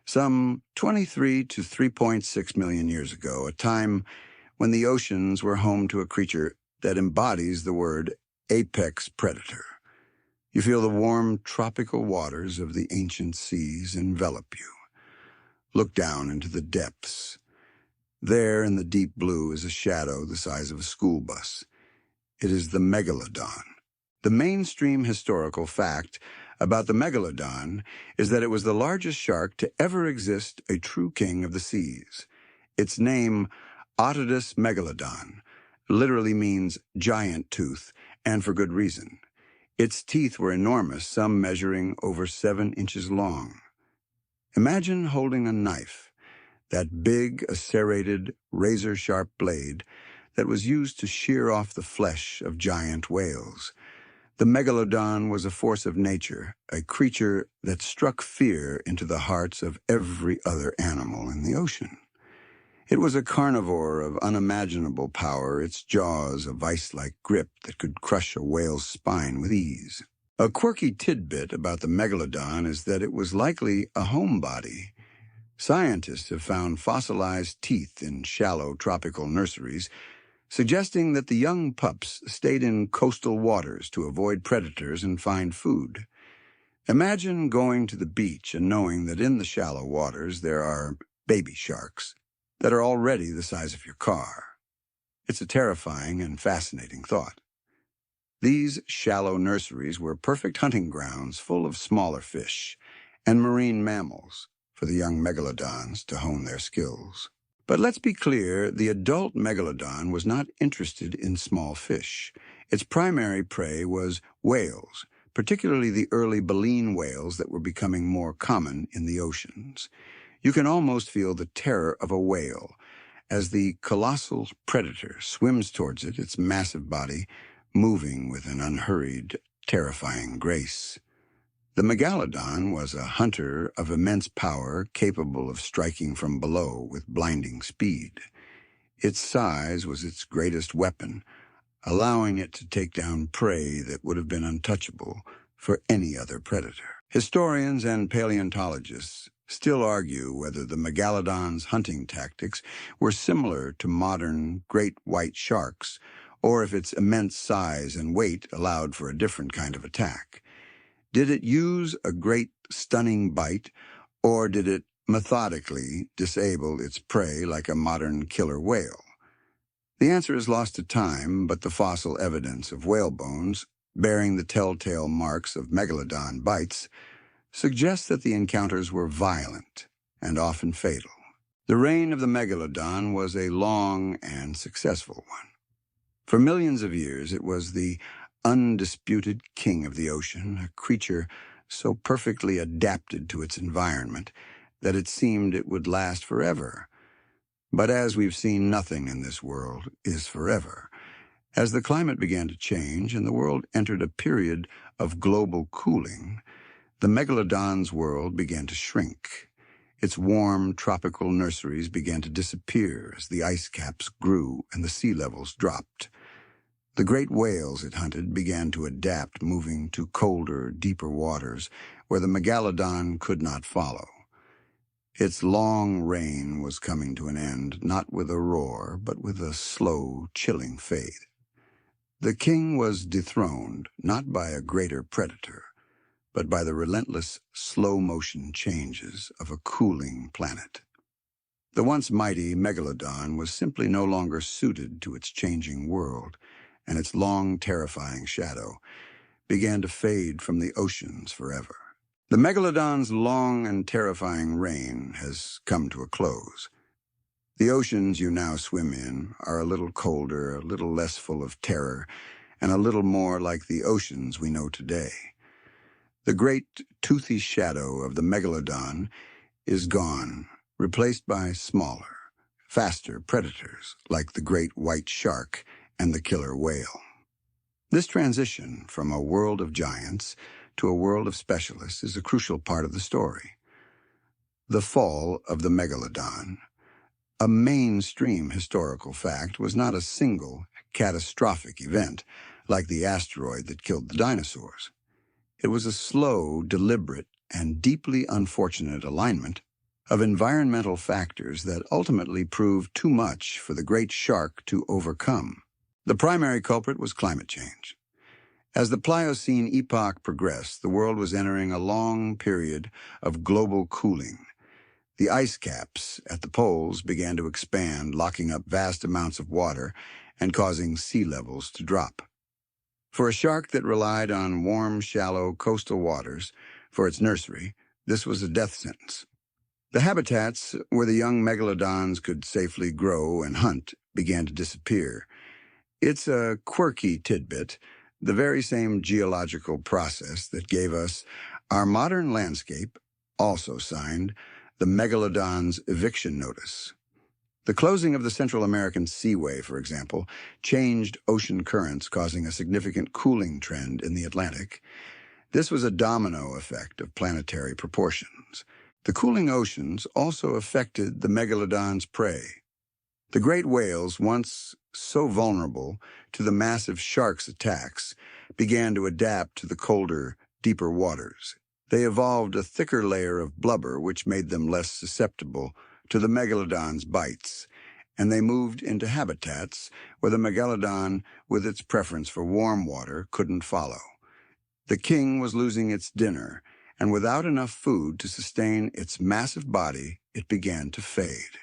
some 23 to 3.6 million years ago, a time when the oceans were home to a creature that embodies the word apex predator. You feel the warm tropical waters of the ancient seas envelop you. Look down into the depths. There in the deep blue is a shadow the size of a school bus. It is the megalodon. The mainstream historical fact about the megalodon is that it was the largest shark to ever exist, a true king of the seas. Its name, Otodus megalodon, literally means giant tooth, and for good reason. Its teeth were enormous, some measuring over 7 inches long. Imagine holding a knife, that big, serrated, razor-sharp blade that was used to shear off the flesh of giant whales. The megalodon was a force of nature, a creature that struck fear into the hearts of every other animal in the ocean. It was a carnivore of unimaginable power, its jaws a vice-like grip that could crush a whale's spine with ease. A quirky tidbit about the megalodon is that it was likely a homebody. Scientists have found fossilized teeth in shallow tropical nurseries, suggesting that the young pups stayed in coastal waters to avoid predators and find food. Imagine going to the beach and knowing that in the shallow waters there are baby sharks that are already the size of your car. It's a terrifying and fascinating thought. These shallow nurseries were perfect hunting grounds full of smaller fish and marine mammals for the young megalodons to hone their skills. But let's be clear, the adult megalodon was not interested in small fish. Its primary prey was whales, particularly the early baleen whales that were becoming more common in the oceans. You can almost feel the terror of a whale as the colossal predator swims towards it, its massive body moving with an unhurried, terrifying grace. The megalodon was a hunter of immense power, capable of striking from below with blinding speed. Its size was its greatest weapon, allowing it to take down prey that would have been untouchable for any other predator. Historians and paleontologists still argue whether the megalodon's hunting tactics were similar to modern great white sharks, or if its immense size and weight allowed for a different kind of attack. Did it use a great stunning bite, or did it methodically disable its prey like a modern killer whale? The answer is lost to time, but the fossil evidence of whale bones, bearing the telltale marks of megalodon bites, suggests that the encounters were violent and often fatal. The reign of the megalodon was a long and successful one. For millions of years, it was the undisputed king of the ocean, a creature so perfectly adapted to its environment that it seemed it would last forever. But as we've seen, nothing in this world is forever. As the climate began to change and the world entered a period of global cooling, the megalodon's world began to shrink. Its warm, tropical nurseries began to disappear as the ice caps grew and the sea levels dropped. The great whales it hunted began to adapt, moving to colder, deeper waters where the megalodon could not follow. Its long reign was coming to an end, not with a roar, but with a slow, chilling fade. The king was dethroned, not by a greater predator, but by the relentless, slow-motion changes of a cooling planet. The once mighty megalodon was simply no longer suited to its changing world, and its long, terrifying shadow began to fade from the oceans forever. The megalodon's long and terrifying reign has come to a close. The oceans you now swim in are a little colder, a little less full of terror, and a little more like the oceans we know today. The great, toothy shadow of the megalodon is gone, replaced by smaller, faster predators like the great white shark and the killer whale. This transition from a world of giants to a world of specialists is a crucial part of the story. The fall of the megalodon, a mainstream historical fact, was not a single, catastrophic event like the asteroid that killed the dinosaurs. It was a slow, deliberate, and deeply unfortunate alignment of environmental factors that ultimately proved too much for the great shark to overcome. The primary culprit was climate change. As the Pliocene epoch progressed, the world was entering a long period of global cooling. The ice caps at the poles began to expand, locking up vast amounts of water and causing sea levels to drop. For a shark that relied on warm, shallow coastal waters for its nursery, this was a death sentence. The habitats where the young megalodons could safely grow and hunt began to disappear. It's a quirky tidbit, the very same geological process that gave us our modern landscape also signed the megalodon's eviction notice. The closing of the Central American Seaway, for example, changed ocean currents, causing a significant cooling trend in the Atlantic. This was a domino effect of planetary proportions. The cooling oceans also affected the megalodon's prey. The great whales, once so vulnerable to the massive sharks' attacks, began to adapt to the colder, deeper waters. They evolved a thicker layer of blubber which made them less susceptible to the megalodon's bites, and they moved into habitats where the megalodon, with its preference for warm water, couldn't follow. The king was losing its dinner, and without enough food to sustain its massive body, it began to fade.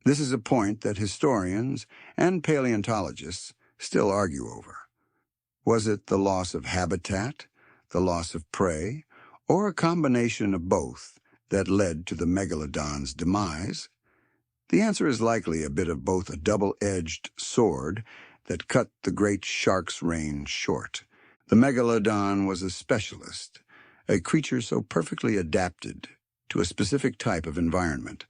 This is a point that historians and paleontologists still argue over. Was it the loss of habitat, the loss of prey, or a combination of both that led to the megalodon's demise? The answer is likely a bit of both a double-edged sword that cut the great shark's reign short. The megalodon was a specialist, a creature so perfectly adapted to a specific type of environment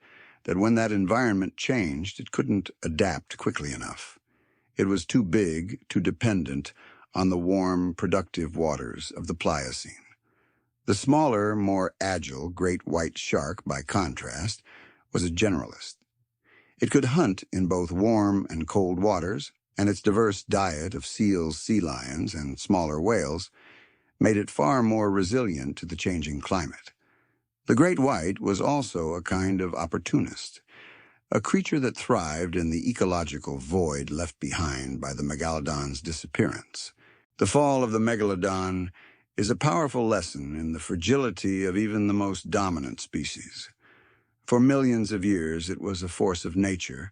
that when that environment changed, it couldn't adapt quickly enough. It was too big, too dependent on the warm, productive waters of the Pliocene. The smaller, more agile great white shark, by contrast, was a generalist. It could hunt in both warm and cold waters, and its diverse diet of seals, sea lions, and smaller whales made it far more resilient to the changing climate. The great white was also a kind of opportunist, a creature that thrived in the ecological void left behind by the megalodon's disappearance. The fall of the megalodon is a powerful lesson in the fragility of even the most dominant species. For millions of years, it was a force of nature,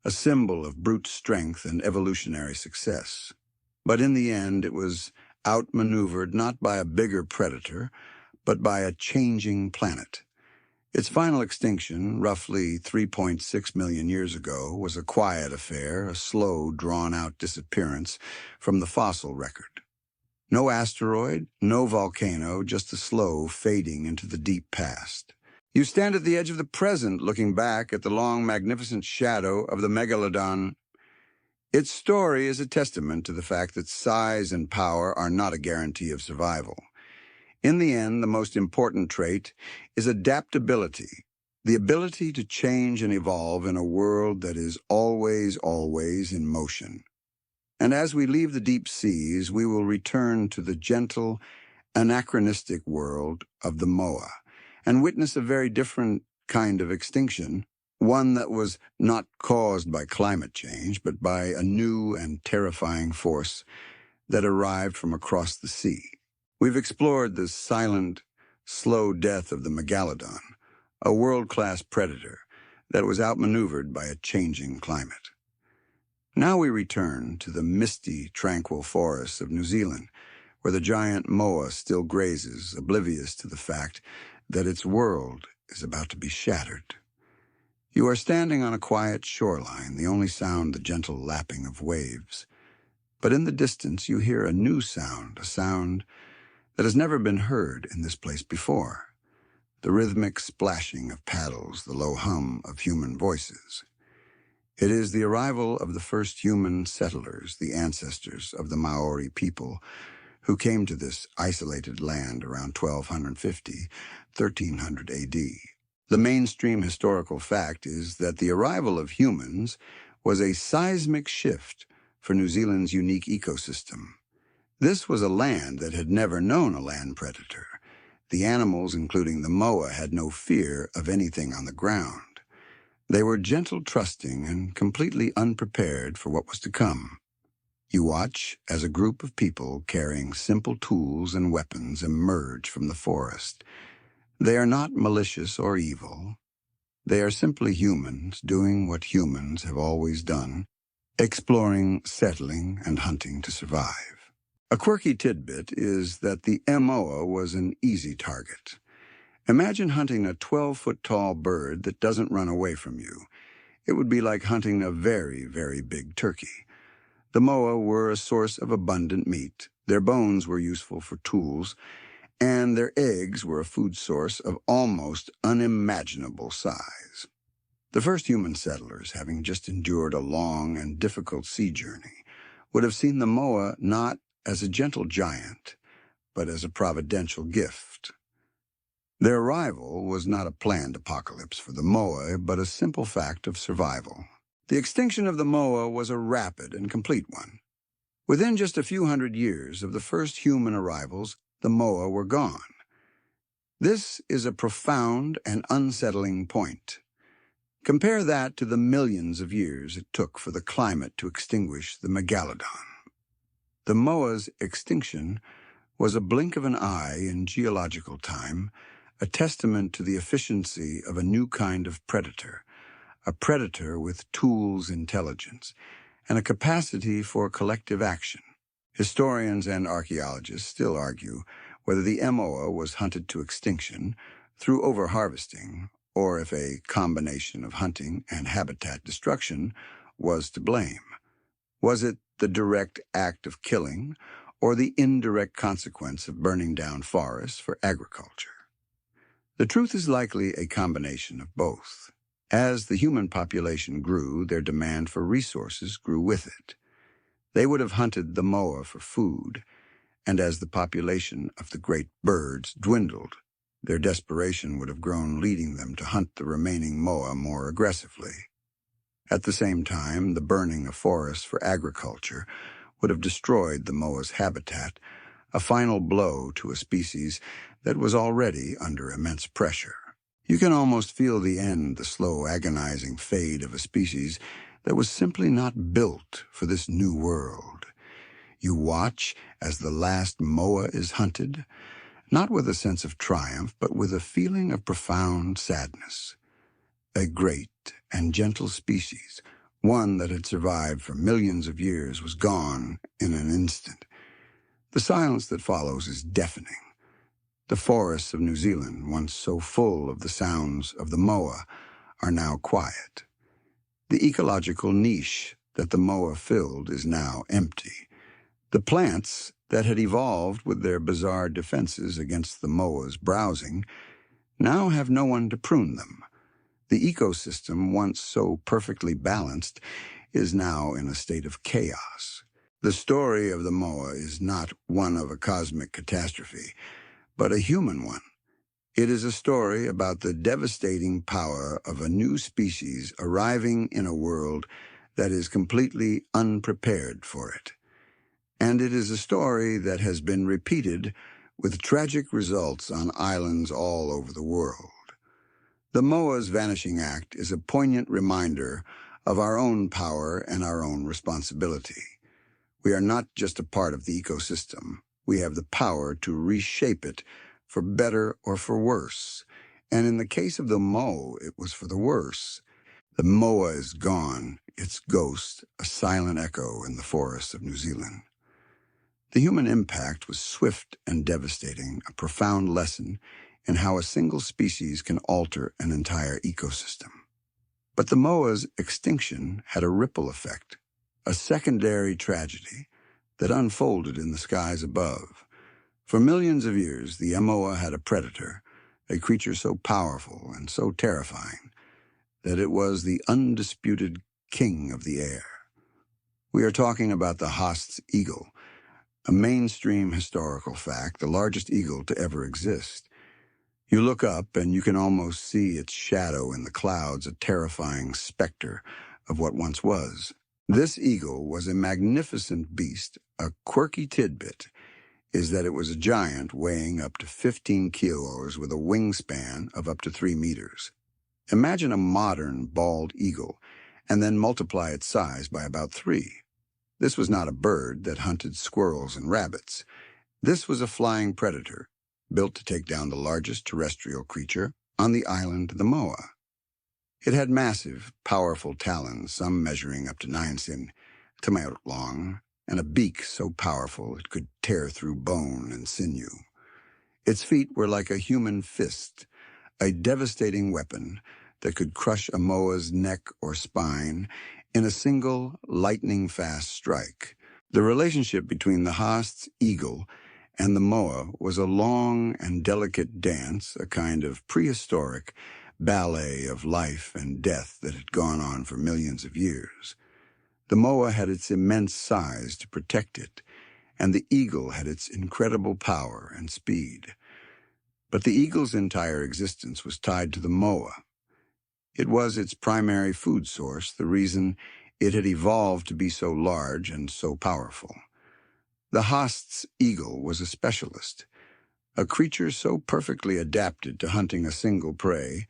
a symbol of brute strength and evolutionary success. But in the end, it was outmaneuvered not by a bigger predator, but by a changing planet. Its final extinction, roughly 3.6 million years ago, was a quiet affair, a slow, drawn-out disappearance from the fossil record. No asteroid, no volcano, just a slow fading into the deep past. You stand at the edge of the present, looking back at the long, magnificent shadow of the megalodon. Its story is a testament to the fact that size and power are not a guarantee of survival. In the end, the most important trait is adaptability, the ability to change and evolve in a world that is always, always in motion. And as we leave the deep seas, we will return to the gentle, anachronistic world of the Moa and witness a very different kind of extinction, one that was not caused by climate change, but by a new and terrifying force that arrived from across the sea. We've explored the silent, slow death of the megalodon, a world-class predator that was outmaneuvered by a changing climate. Now we return to the misty, tranquil forests of New Zealand, where the giant moa still grazes, oblivious to the fact that its world is about to be shattered. You are standing on a quiet shoreline, the only sound the gentle lapping of waves. But in the distance you hear a new sound, a sound that has never been heard in this place before. The rhythmic splashing of paddles, the low hum of human voices. It is the arrival of the first human settlers, the ancestors of the Maori people, who came to this isolated land around 1250, 1300 AD. The mainstream historical fact is that the arrival of humans was a seismic shift for New Zealand's unique ecosystem. This was a land that had never known a land predator. The animals, including the moa, had no fear of anything on the ground. They were gentle, trusting, and completely unprepared for what was to come. You watch as a group of people carrying simple tools and weapons emerge from the forest. They are not malicious or evil. They are simply humans doing what humans have always done, exploring, settling, and hunting to survive. A quirky tidbit is that the moa was an easy target. Imagine hunting a 12-foot-tall bird that doesn't run away from you. It would be like hunting a very, very big turkey. The moa were a source of abundant meat. Their bones were useful for tools, and their eggs were a food source of almost unimaginable size. The first human settlers, having just endured a long and difficult sea journey, would have seen the moa not as a gentle giant, but as a providential gift. Their arrival was not a planned apocalypse for the moa, but a simple fact of survival. The extinction of the moa was a rapid and complete one. Within just a few hundred years of the first human arrivals, the moa were gone. This is a profound and unsettling point. Compare that to the millions of years it took for the climate to extinguish the megalodon. The moa's extinction was a blink of an eye in geological time, a testament to the efficiency of a new kind of predator, a predator with tools intelligence, and a capacity for collective action. Historians and archaeologists still argue whether the moa was hunted to extinction through overharvesting, or if a combination of hunting and habitat destruction was to blame. Was it the direct act of killing, or the indirect consequence of burning down forests for agriculture? The truth is likely a combination of both. As the human population grew, their demand for resources grew with it. They would have hunted the moa for food, and as the population of the great birds dwindled, their desperation would have grown, leading them to hunt the remaining moa more aggressively. At the same time, the burning of forests for agriculture would have destroyed the moa's habitat, a final blow to a species that was already under immense pressure. You can almost feel the end, the slow, agonizing fade of a species that was simply not built for this new world. You watch as the last moa is hunted, not with a sense of triumph, but with a feeling of profound sadness. A great and gentle species, one that had survived for millions of years, was gone in an instant. The silence that follows is deafening. The forests of New Zealand, once so full of the sounds of the moa, are now quiet. The ecological niche that the moa filled is now empty. The plants that had evolved with their bizarre defenses against the moa's browsing now have no one to prune them. The ecosystem, once so perfectly balanced, is now in a state of chaos. The story of the moa is not one of a cosmic catastrophe, but a human one. It is a story about the devastating power of a new species arriving in a world that is completely unprepared for it. And it is a story that has been repeated with tragic results on islands all over the world. The moa's vanishing act is a poignant reminder of our own power and our own responsibility. We are not just a part of the ecosystem. We have the power to reshape it for better or for worse. And in the case of the moa, it was for the worse. The moa is gone, its ghost a silent echo in the forests of New Zealand. The human impact was swift and devastating, a profound lesson in how a single species can alter an entire ecosystem. But the moa's extinction had a ripple effect, a secondary tragedy that unfolded in the skies above. For millions of years, the moa had a predator, a creature so powerful and so terrifying that it was the undisputed king of the air. We are talking about the Haast's eagle, a mainstream historical fact, the largest eagle to ever exist. You look up and you can almost see its shadow in the clouds, a terrifying specter of what once was. This eagle was a magnificent beast. A quirky tidbit is that it was a giant weighing up to 15 kilos with a wingspan of up to 3 meters. Imagine a modern bald eagle and then multiply its size by about 3. This was not a bird that hunted squirrels and rabbits. This was a flying predator, built to take down the largest terrestrial creature on the island, the moa. It had massive, powerful talons, some measuring up to 9 centimeters long, and a beak so powerful it could tear through bone and sinew. Its feet were like a human fist, a devastating weapon that could crush a moa's neck or spine in a single, lightning-fast strike. The relationship between the Haast's eagle and the moa was a long and delicate dance, a kind of prehistoric ballet of life and death that had gone on for millions of years. The moa had its immense size to protect it, and the eagle had its incredible power and speed. But the eagle's entire existence was tied to the moa. It was its primary food source, the reason it had evolved to be so large and so powerful. The Haast's eagle was a specialist, a creature so perfectly adapted to hunting a single prey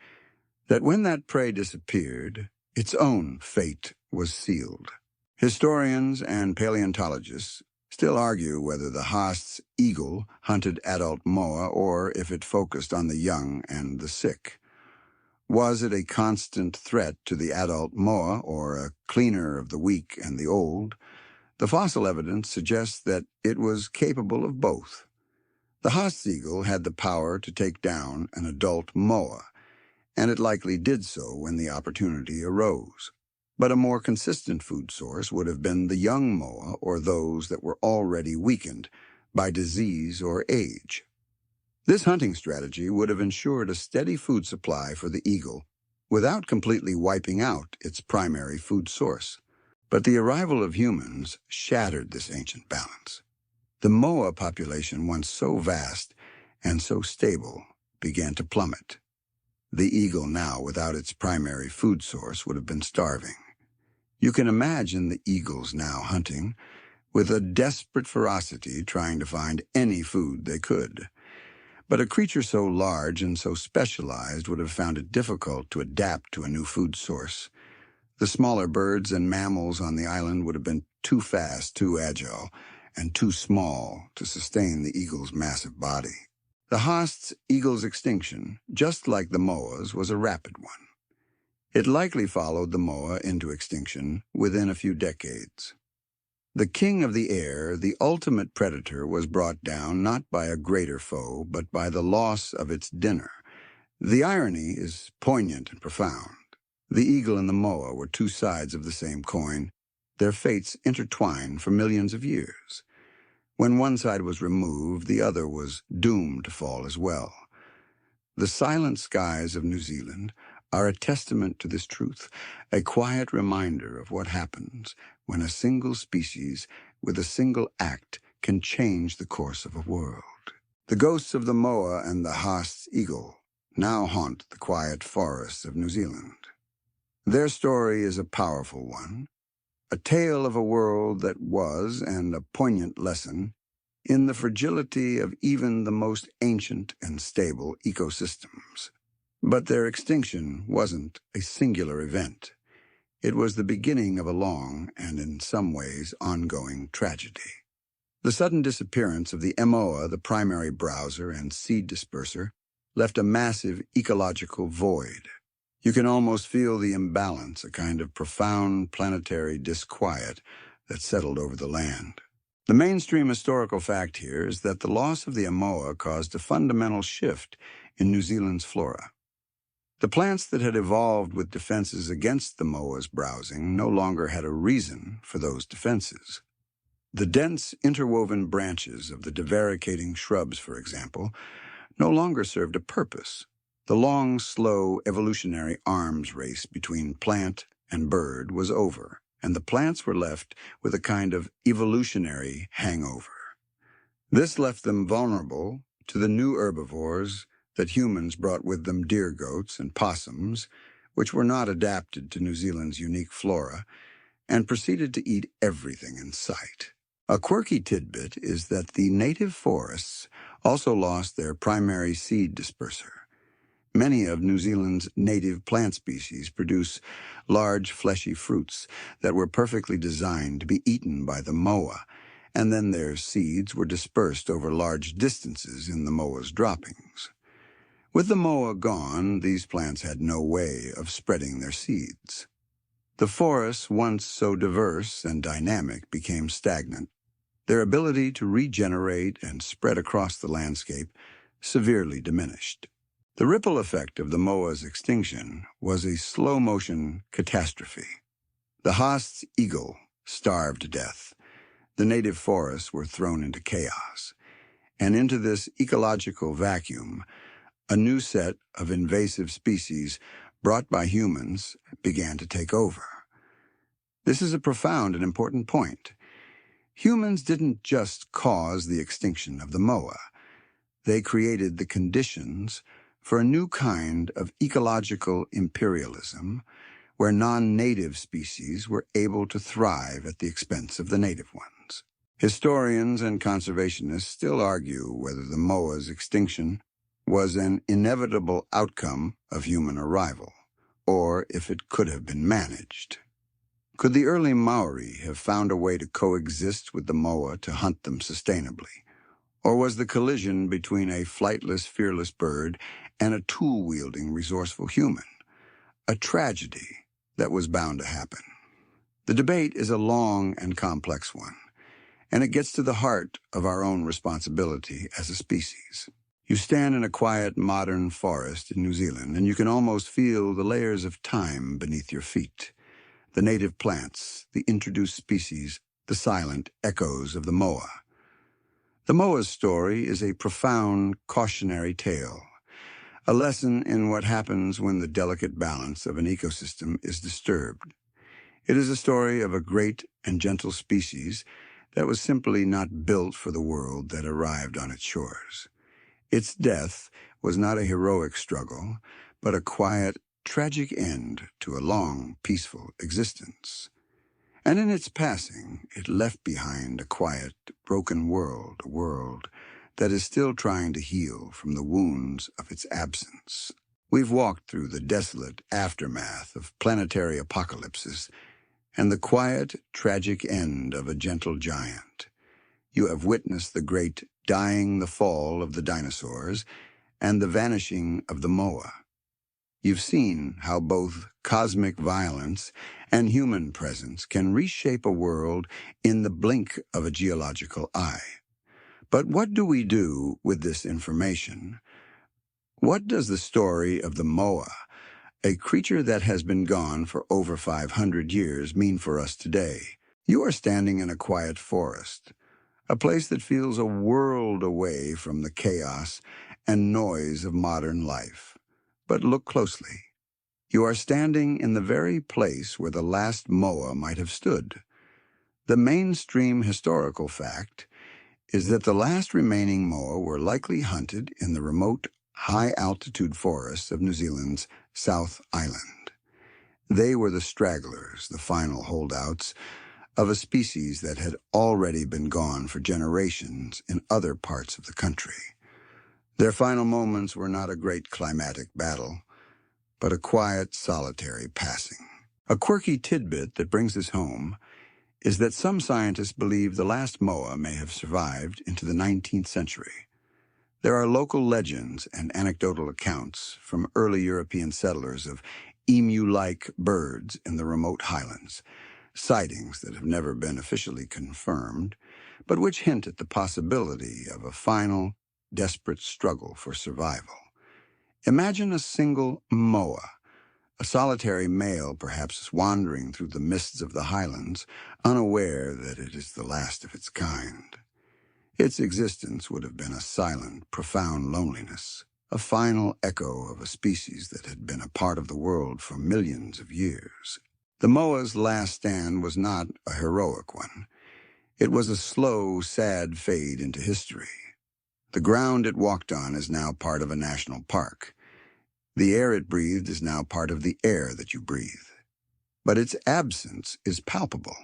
that when that prey disappeared, its own fate was sealed. Historians and paleontologists still argue whether the Haast's eagle hunted adult moa or if it focused on the young and the sick. Was it a constant threat to the adult moa or a cleaner of the weak and the old? The fossil evidence suggests that it was capable of both. The Haast's eagle had the power to take down an adult moa, and it likely did so when the opportunity arose. But a more consistent food source would have been the young moa or those that were already weakened by disease or age. This hunting strategy would have ensured a steady food supply for the eagle without completely wiping out its primary food source. But the arrival of humans shattered this ancient balance. The moa population, once so vast and so stable, began to plummet. The eagle now, without its primary food source, would have been starving. You can imagine the eagles now hunting with a desperate ferocity, trying to find any food they could. But a creature so large and so specialized would have found it difficult to adapt to a new food source. The smaller birds and mammals on the island would have been too fast, too agile, and too small to sustain the eagle's massive body. The Haast's eagle's extinction, just like the moa's, was a rapid one. It likely followed the moa into extinction within a few decades. The king of the air, the ultimate predator, was brought down not by a greater foe, but by the loss of its dinner. The irony is poignant and profound. The eagle and the moa were two sides of the same coin, their fates intertwined for millions of years. When one side was removed, the other was doomed to fall as well. The silent skies of New Zealand are a testament to this truth, a quiet reminder of what happens when a single species with a single act can change the course of a world. The ghosts of the moa and the Haast's eagle now haunt the quiet forests of New Zealand. Their story is a powerful one, a tale of a world that was, and a poignant lesson in the fragility of even the most ancient and stable ecosystems. But their extinction wasn't a singular event. It was the beginning of a long and, in some ways, ongoing tragedy. The sudden disappearance of the moa, the primary browser and seed disperser, left a massive ecological void. You can almost feel the imbalance, a kind of profound planetary disquiet that settled over the land. The mainstream historical fact here is that the loss of the moa caused a fundamental shift in New Zealand's flora. The plants that had evolved with defenses against the moa's browsing no longer had a reason for those defenses. The dense interwoven branches of the divaricating shrubs, for example, no longer served a purpose. The long, slow evolutionary arms race between plant and bird was over, and the plants were left with a kind of evolutionary hangover. This left them vulnerable to the new herbivores that humans brought with them, deer goats and possums, which were not adapted to New Zealand's unique flora, and proceeded to eat everything in sight. A quirky tidbit is that the native forests also lost their primary seed disperser. Many of New Zealand's native plant species produce large, fleshy fruits that were perfectly designed to be eaten by the moa, and then their seeds were dispersed over large distances in the moa's droppings. With the moa gone, these plants had no way of spreading their seeds. The forests, once so diverse and dynamic, became stagnant. Their ability to regenerate and spread across the landscape severely diminished. The ripple effect of the moa's extinction was a slow-motion catastrophe. The Haast's eagle starved to death. The native forests were thrown into chaos. And into this ecological vacuum, a new set of invasive species brought by humans began to take over. This is a profound and important point. Humans didn't just cause the extinction of the moa. They created the conditions for a new kind of ecological imperialism where non-native species were able to thrive at the expense of the native ones. Historians and conservationists still argue whether the moa's extinction was an inevitable outcome of human arrival, or if it could have been managed. Could the early Maori have found a way to coexist with the moa to hunt them sustainably? Or was the collision between a flightless, fearless bird and a tool-wielding, resourceful human a tragedy that was bound to happen? The debate is a long and complex one, and it gets to the heart of our own responsibility as a species. You stand in a quiet, modern forest in New Zealand, and you can almost feel the layers of time beneath your feet. The native plants, the introduced species, the silent echoes of the moa. The moa's story is a profound, cautionary tale, a lesson in what happens when the delicate balance of an ecosystem is disturbed. It is a story of a great and gentle species that was simply not built for the world that arrived on its shores. Its death was not a heroic struggle, but a quiet, tragic end to a long, peaceful existence. And in its passing, it left behind a quiet, broken world, a world that is still trying to heal from the wounds of its absence. We've walked through the desolate aftermath of planetary apocalypses and the quiet, tragic end of a gentle giant. You have witnessed the great dying, the fall of the dinosaurs, and the vanishing of the moa. You've seen how both cosmic violence and human presence can reshape a world in the blink of a geological eye. But what do we do with this information? What does the story of the moa, a creature that has been gone for over 500 years, mean for us today? You are standing in a quiet forest, a place that feels a world away from the chaos and noise of modern life. But look closely. You are standing in the very place where the last moa might have stood. The mainstream historical fact is that the last remaining moa were likely hunted in the remote, high-altitude forests of New Zealand's South Island. They were the stragglers, the final holdouts, of a species that had already been gone for generations in other parts of the country. Their final moments were not a great climatic battle, but a quiet, solitary passing. A quirky tidbit that brings us home is that some scientists believe the last moa may have survived into the 19th century. There are local legends and anecdotal accounts from early European settlers of emu-like birds in the remote highlands, sightings that have never been officially confirmed, but which hint at the possibility of a final, desperate struggle for survival. Imagine a single moa, a solitary male perhaps wandering through the mists of the highlands, unaware that it is the last of its kind. Its existence would have been a silent, profound loneliness, a final echo of a species that had been a part of the world for millions of years. The moa's last stand was not a heroic one. It was a slow, sad fade into history. The ground it walked on is now part of a national park. The air it breathed is now part of the air that you breathe. But its absence is palpable.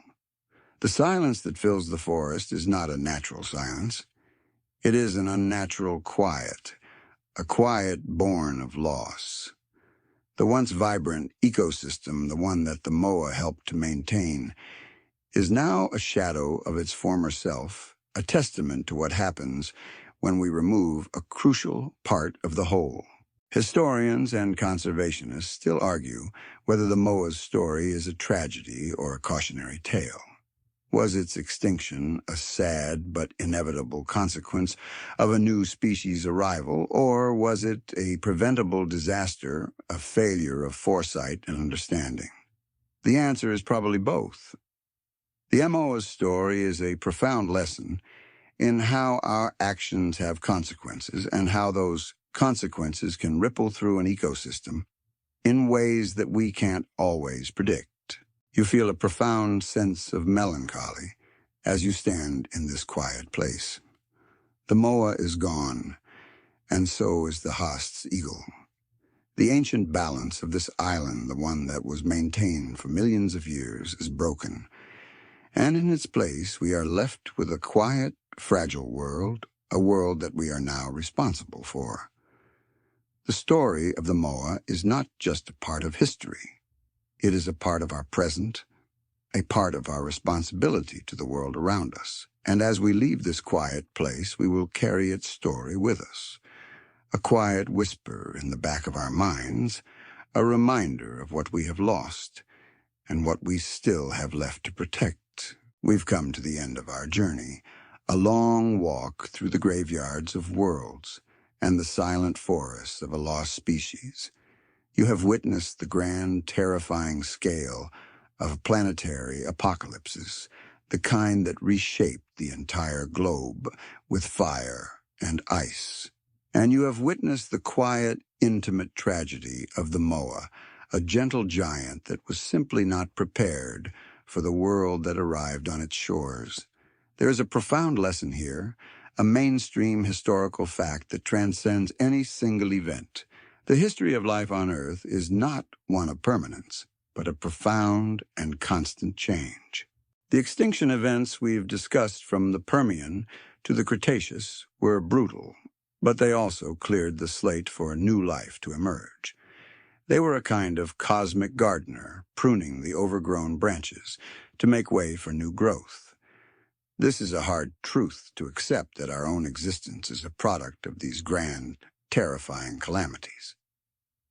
The silence that fills the forest is not a natural silence. It is an unnatural quiet, a quiet born of loss. The once vibrant ecosystem, the one that the moa helped to maintain, is now a shadow of its former self, a testament to what happens when we remove a crucial part of the whole. Historians and conservationists still argue whether the moa's story is a tragedy or a cautionary tale. Was its extinction a sad but inevitable consequence of a new species' arrival, or was it a preventable disaster, a failure of foresight and understanding? The answer is probably both. The moa's story is a profound lesson in how our actions have consequences and how those consequences can ripple through an ecosystem in ways that we can't always predict. You feel a profound sense of melancholy as you stand in this quiet place. The moa is gone, and so is the Haast's eagle. The ancient balance of this island, the one that was maintained for millions of years, is broken, and in its place we are left with a quiet, fragile world, a world that we are now responsible for. The story of the Moa is not just a part of history. It is a part of our present, a part of our responsibility to the world around us. And as we leave this quiet place, we will carry its story with us. A quiet whisper in the back of our minds, a reminder of what we have lost and what we still have left to protect. We've come to the end of our journey, a long walk through the graveyards of worlds and the silent forests of a lost species. You have witnessed the grand, terrifying scale of planetary apocalypses, the kind that reshaped the entire globe with fire and ice. And you have witnessed the quiet, intimate tragedy of the Moa, a gentle giant that was simply not prepared for the world that arrived on its shores. There is a profound lesson here, a mainstream historical fact that transcends any single event. The history of life on Earth is not one of permanence, but a profound and constant change. The extinction events we've discussed from the Permian to the Cretaceous were brutal, but they also cleared the slate for a new life to emerge. They were a kind of cosmic gardener, pruning the overgrown branches to make way for new growth. This is a hard truth to accept, that our own existence is a product of these grand, terrifying calamities.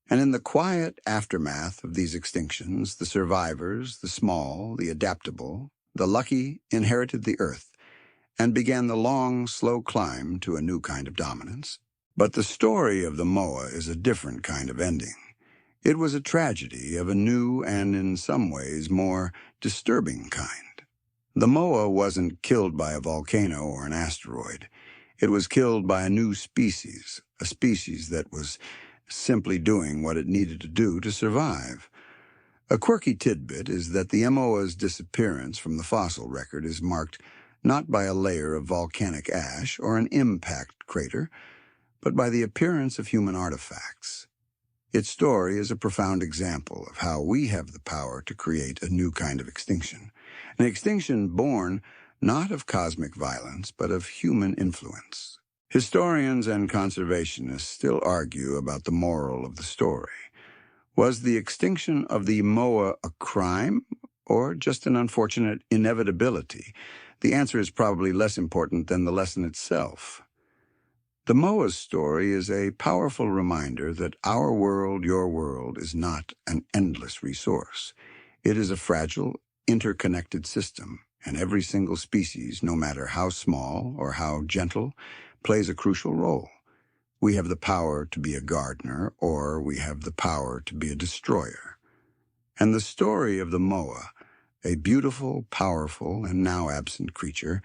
And in the quiet aftermath of these extinctions, the survivors, the small, the adaptable, the lucky, inherited the Earth and began the long, slow climb to a new kind of dominance. But the story of the Moa is a different kind of ending. It was a tragedy of a new and, in some ways, more disturbing kind. The Moa wasn't killed by a volcano or an asteroid. It was killed by a new species, a species that was simply doing what it needed to do to survive. A quirky tidbit is that the Moa's disappearance from the fossil record is marked not by a layer of volcanic ash or an impact crater, but by the appearance of human artifacts. Its story is a profound example of how we have the power to create a new kind of extinction, an extinction born not of cosmic violence, but of human influence. Historians and conservationists still argue about the moral of the story. Was the extinction of the Moa a crime, or just an unfortunate inevitability? The answer is probably less important than the lesson itself. The Moa's story is a powerful reminder that our world, your world, is not an endless resource. It is a fragile, interconnected system, and every single species, no matter how small or how gentle, plays a crucial role. We have the power to be a gardener, or we have the power to be a destroyer. And the story of the Moa, a beautiful, powerful, and now absent creature,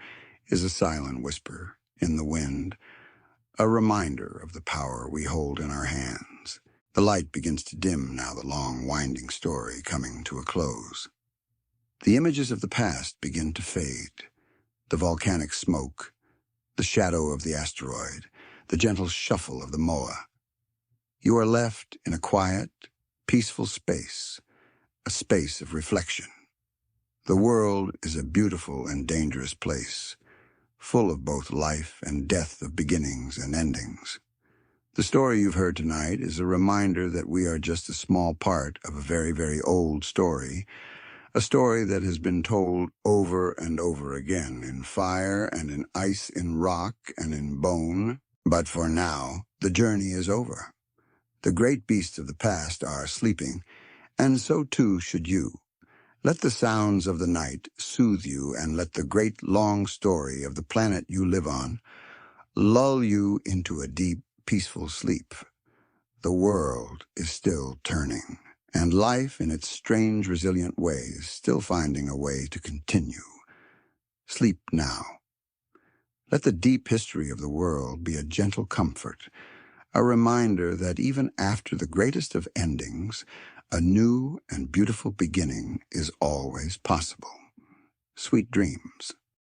is a silent whisper in the wind, a reminder of the power we hold in our hands. The light begins to dim now, the long, winding story coming to a close. The images of the past begin to fade. The volcanic smoke, the shadow of the asteroid, the gentle shuffle of the Moa. You are left in a quiet, peaceful space, a space of reflection. The world is a beautiful and dangerous place, full of both life and death, of beginnings and endings. The story you've heard tonight is a reminder that we are just a small part of a very, very old story, a story that has been told over and over again, in fire and in ice, in rock and in bone. But for now, the journey is over. The great beasts of the past are sleeping, and so too should you. Let the sounds of the night soothe you, and let the great long story of the planet you live on lull you into a deep, peaceful sleep. The world is still turning, and life in its strange, resilient ways still finding a way to continue. Sleep now. Let the deep history of the world be a gentle comfort, a reminder that even after the greatest of endings, a new and beautiful beginning is always possible. Sweet dreams.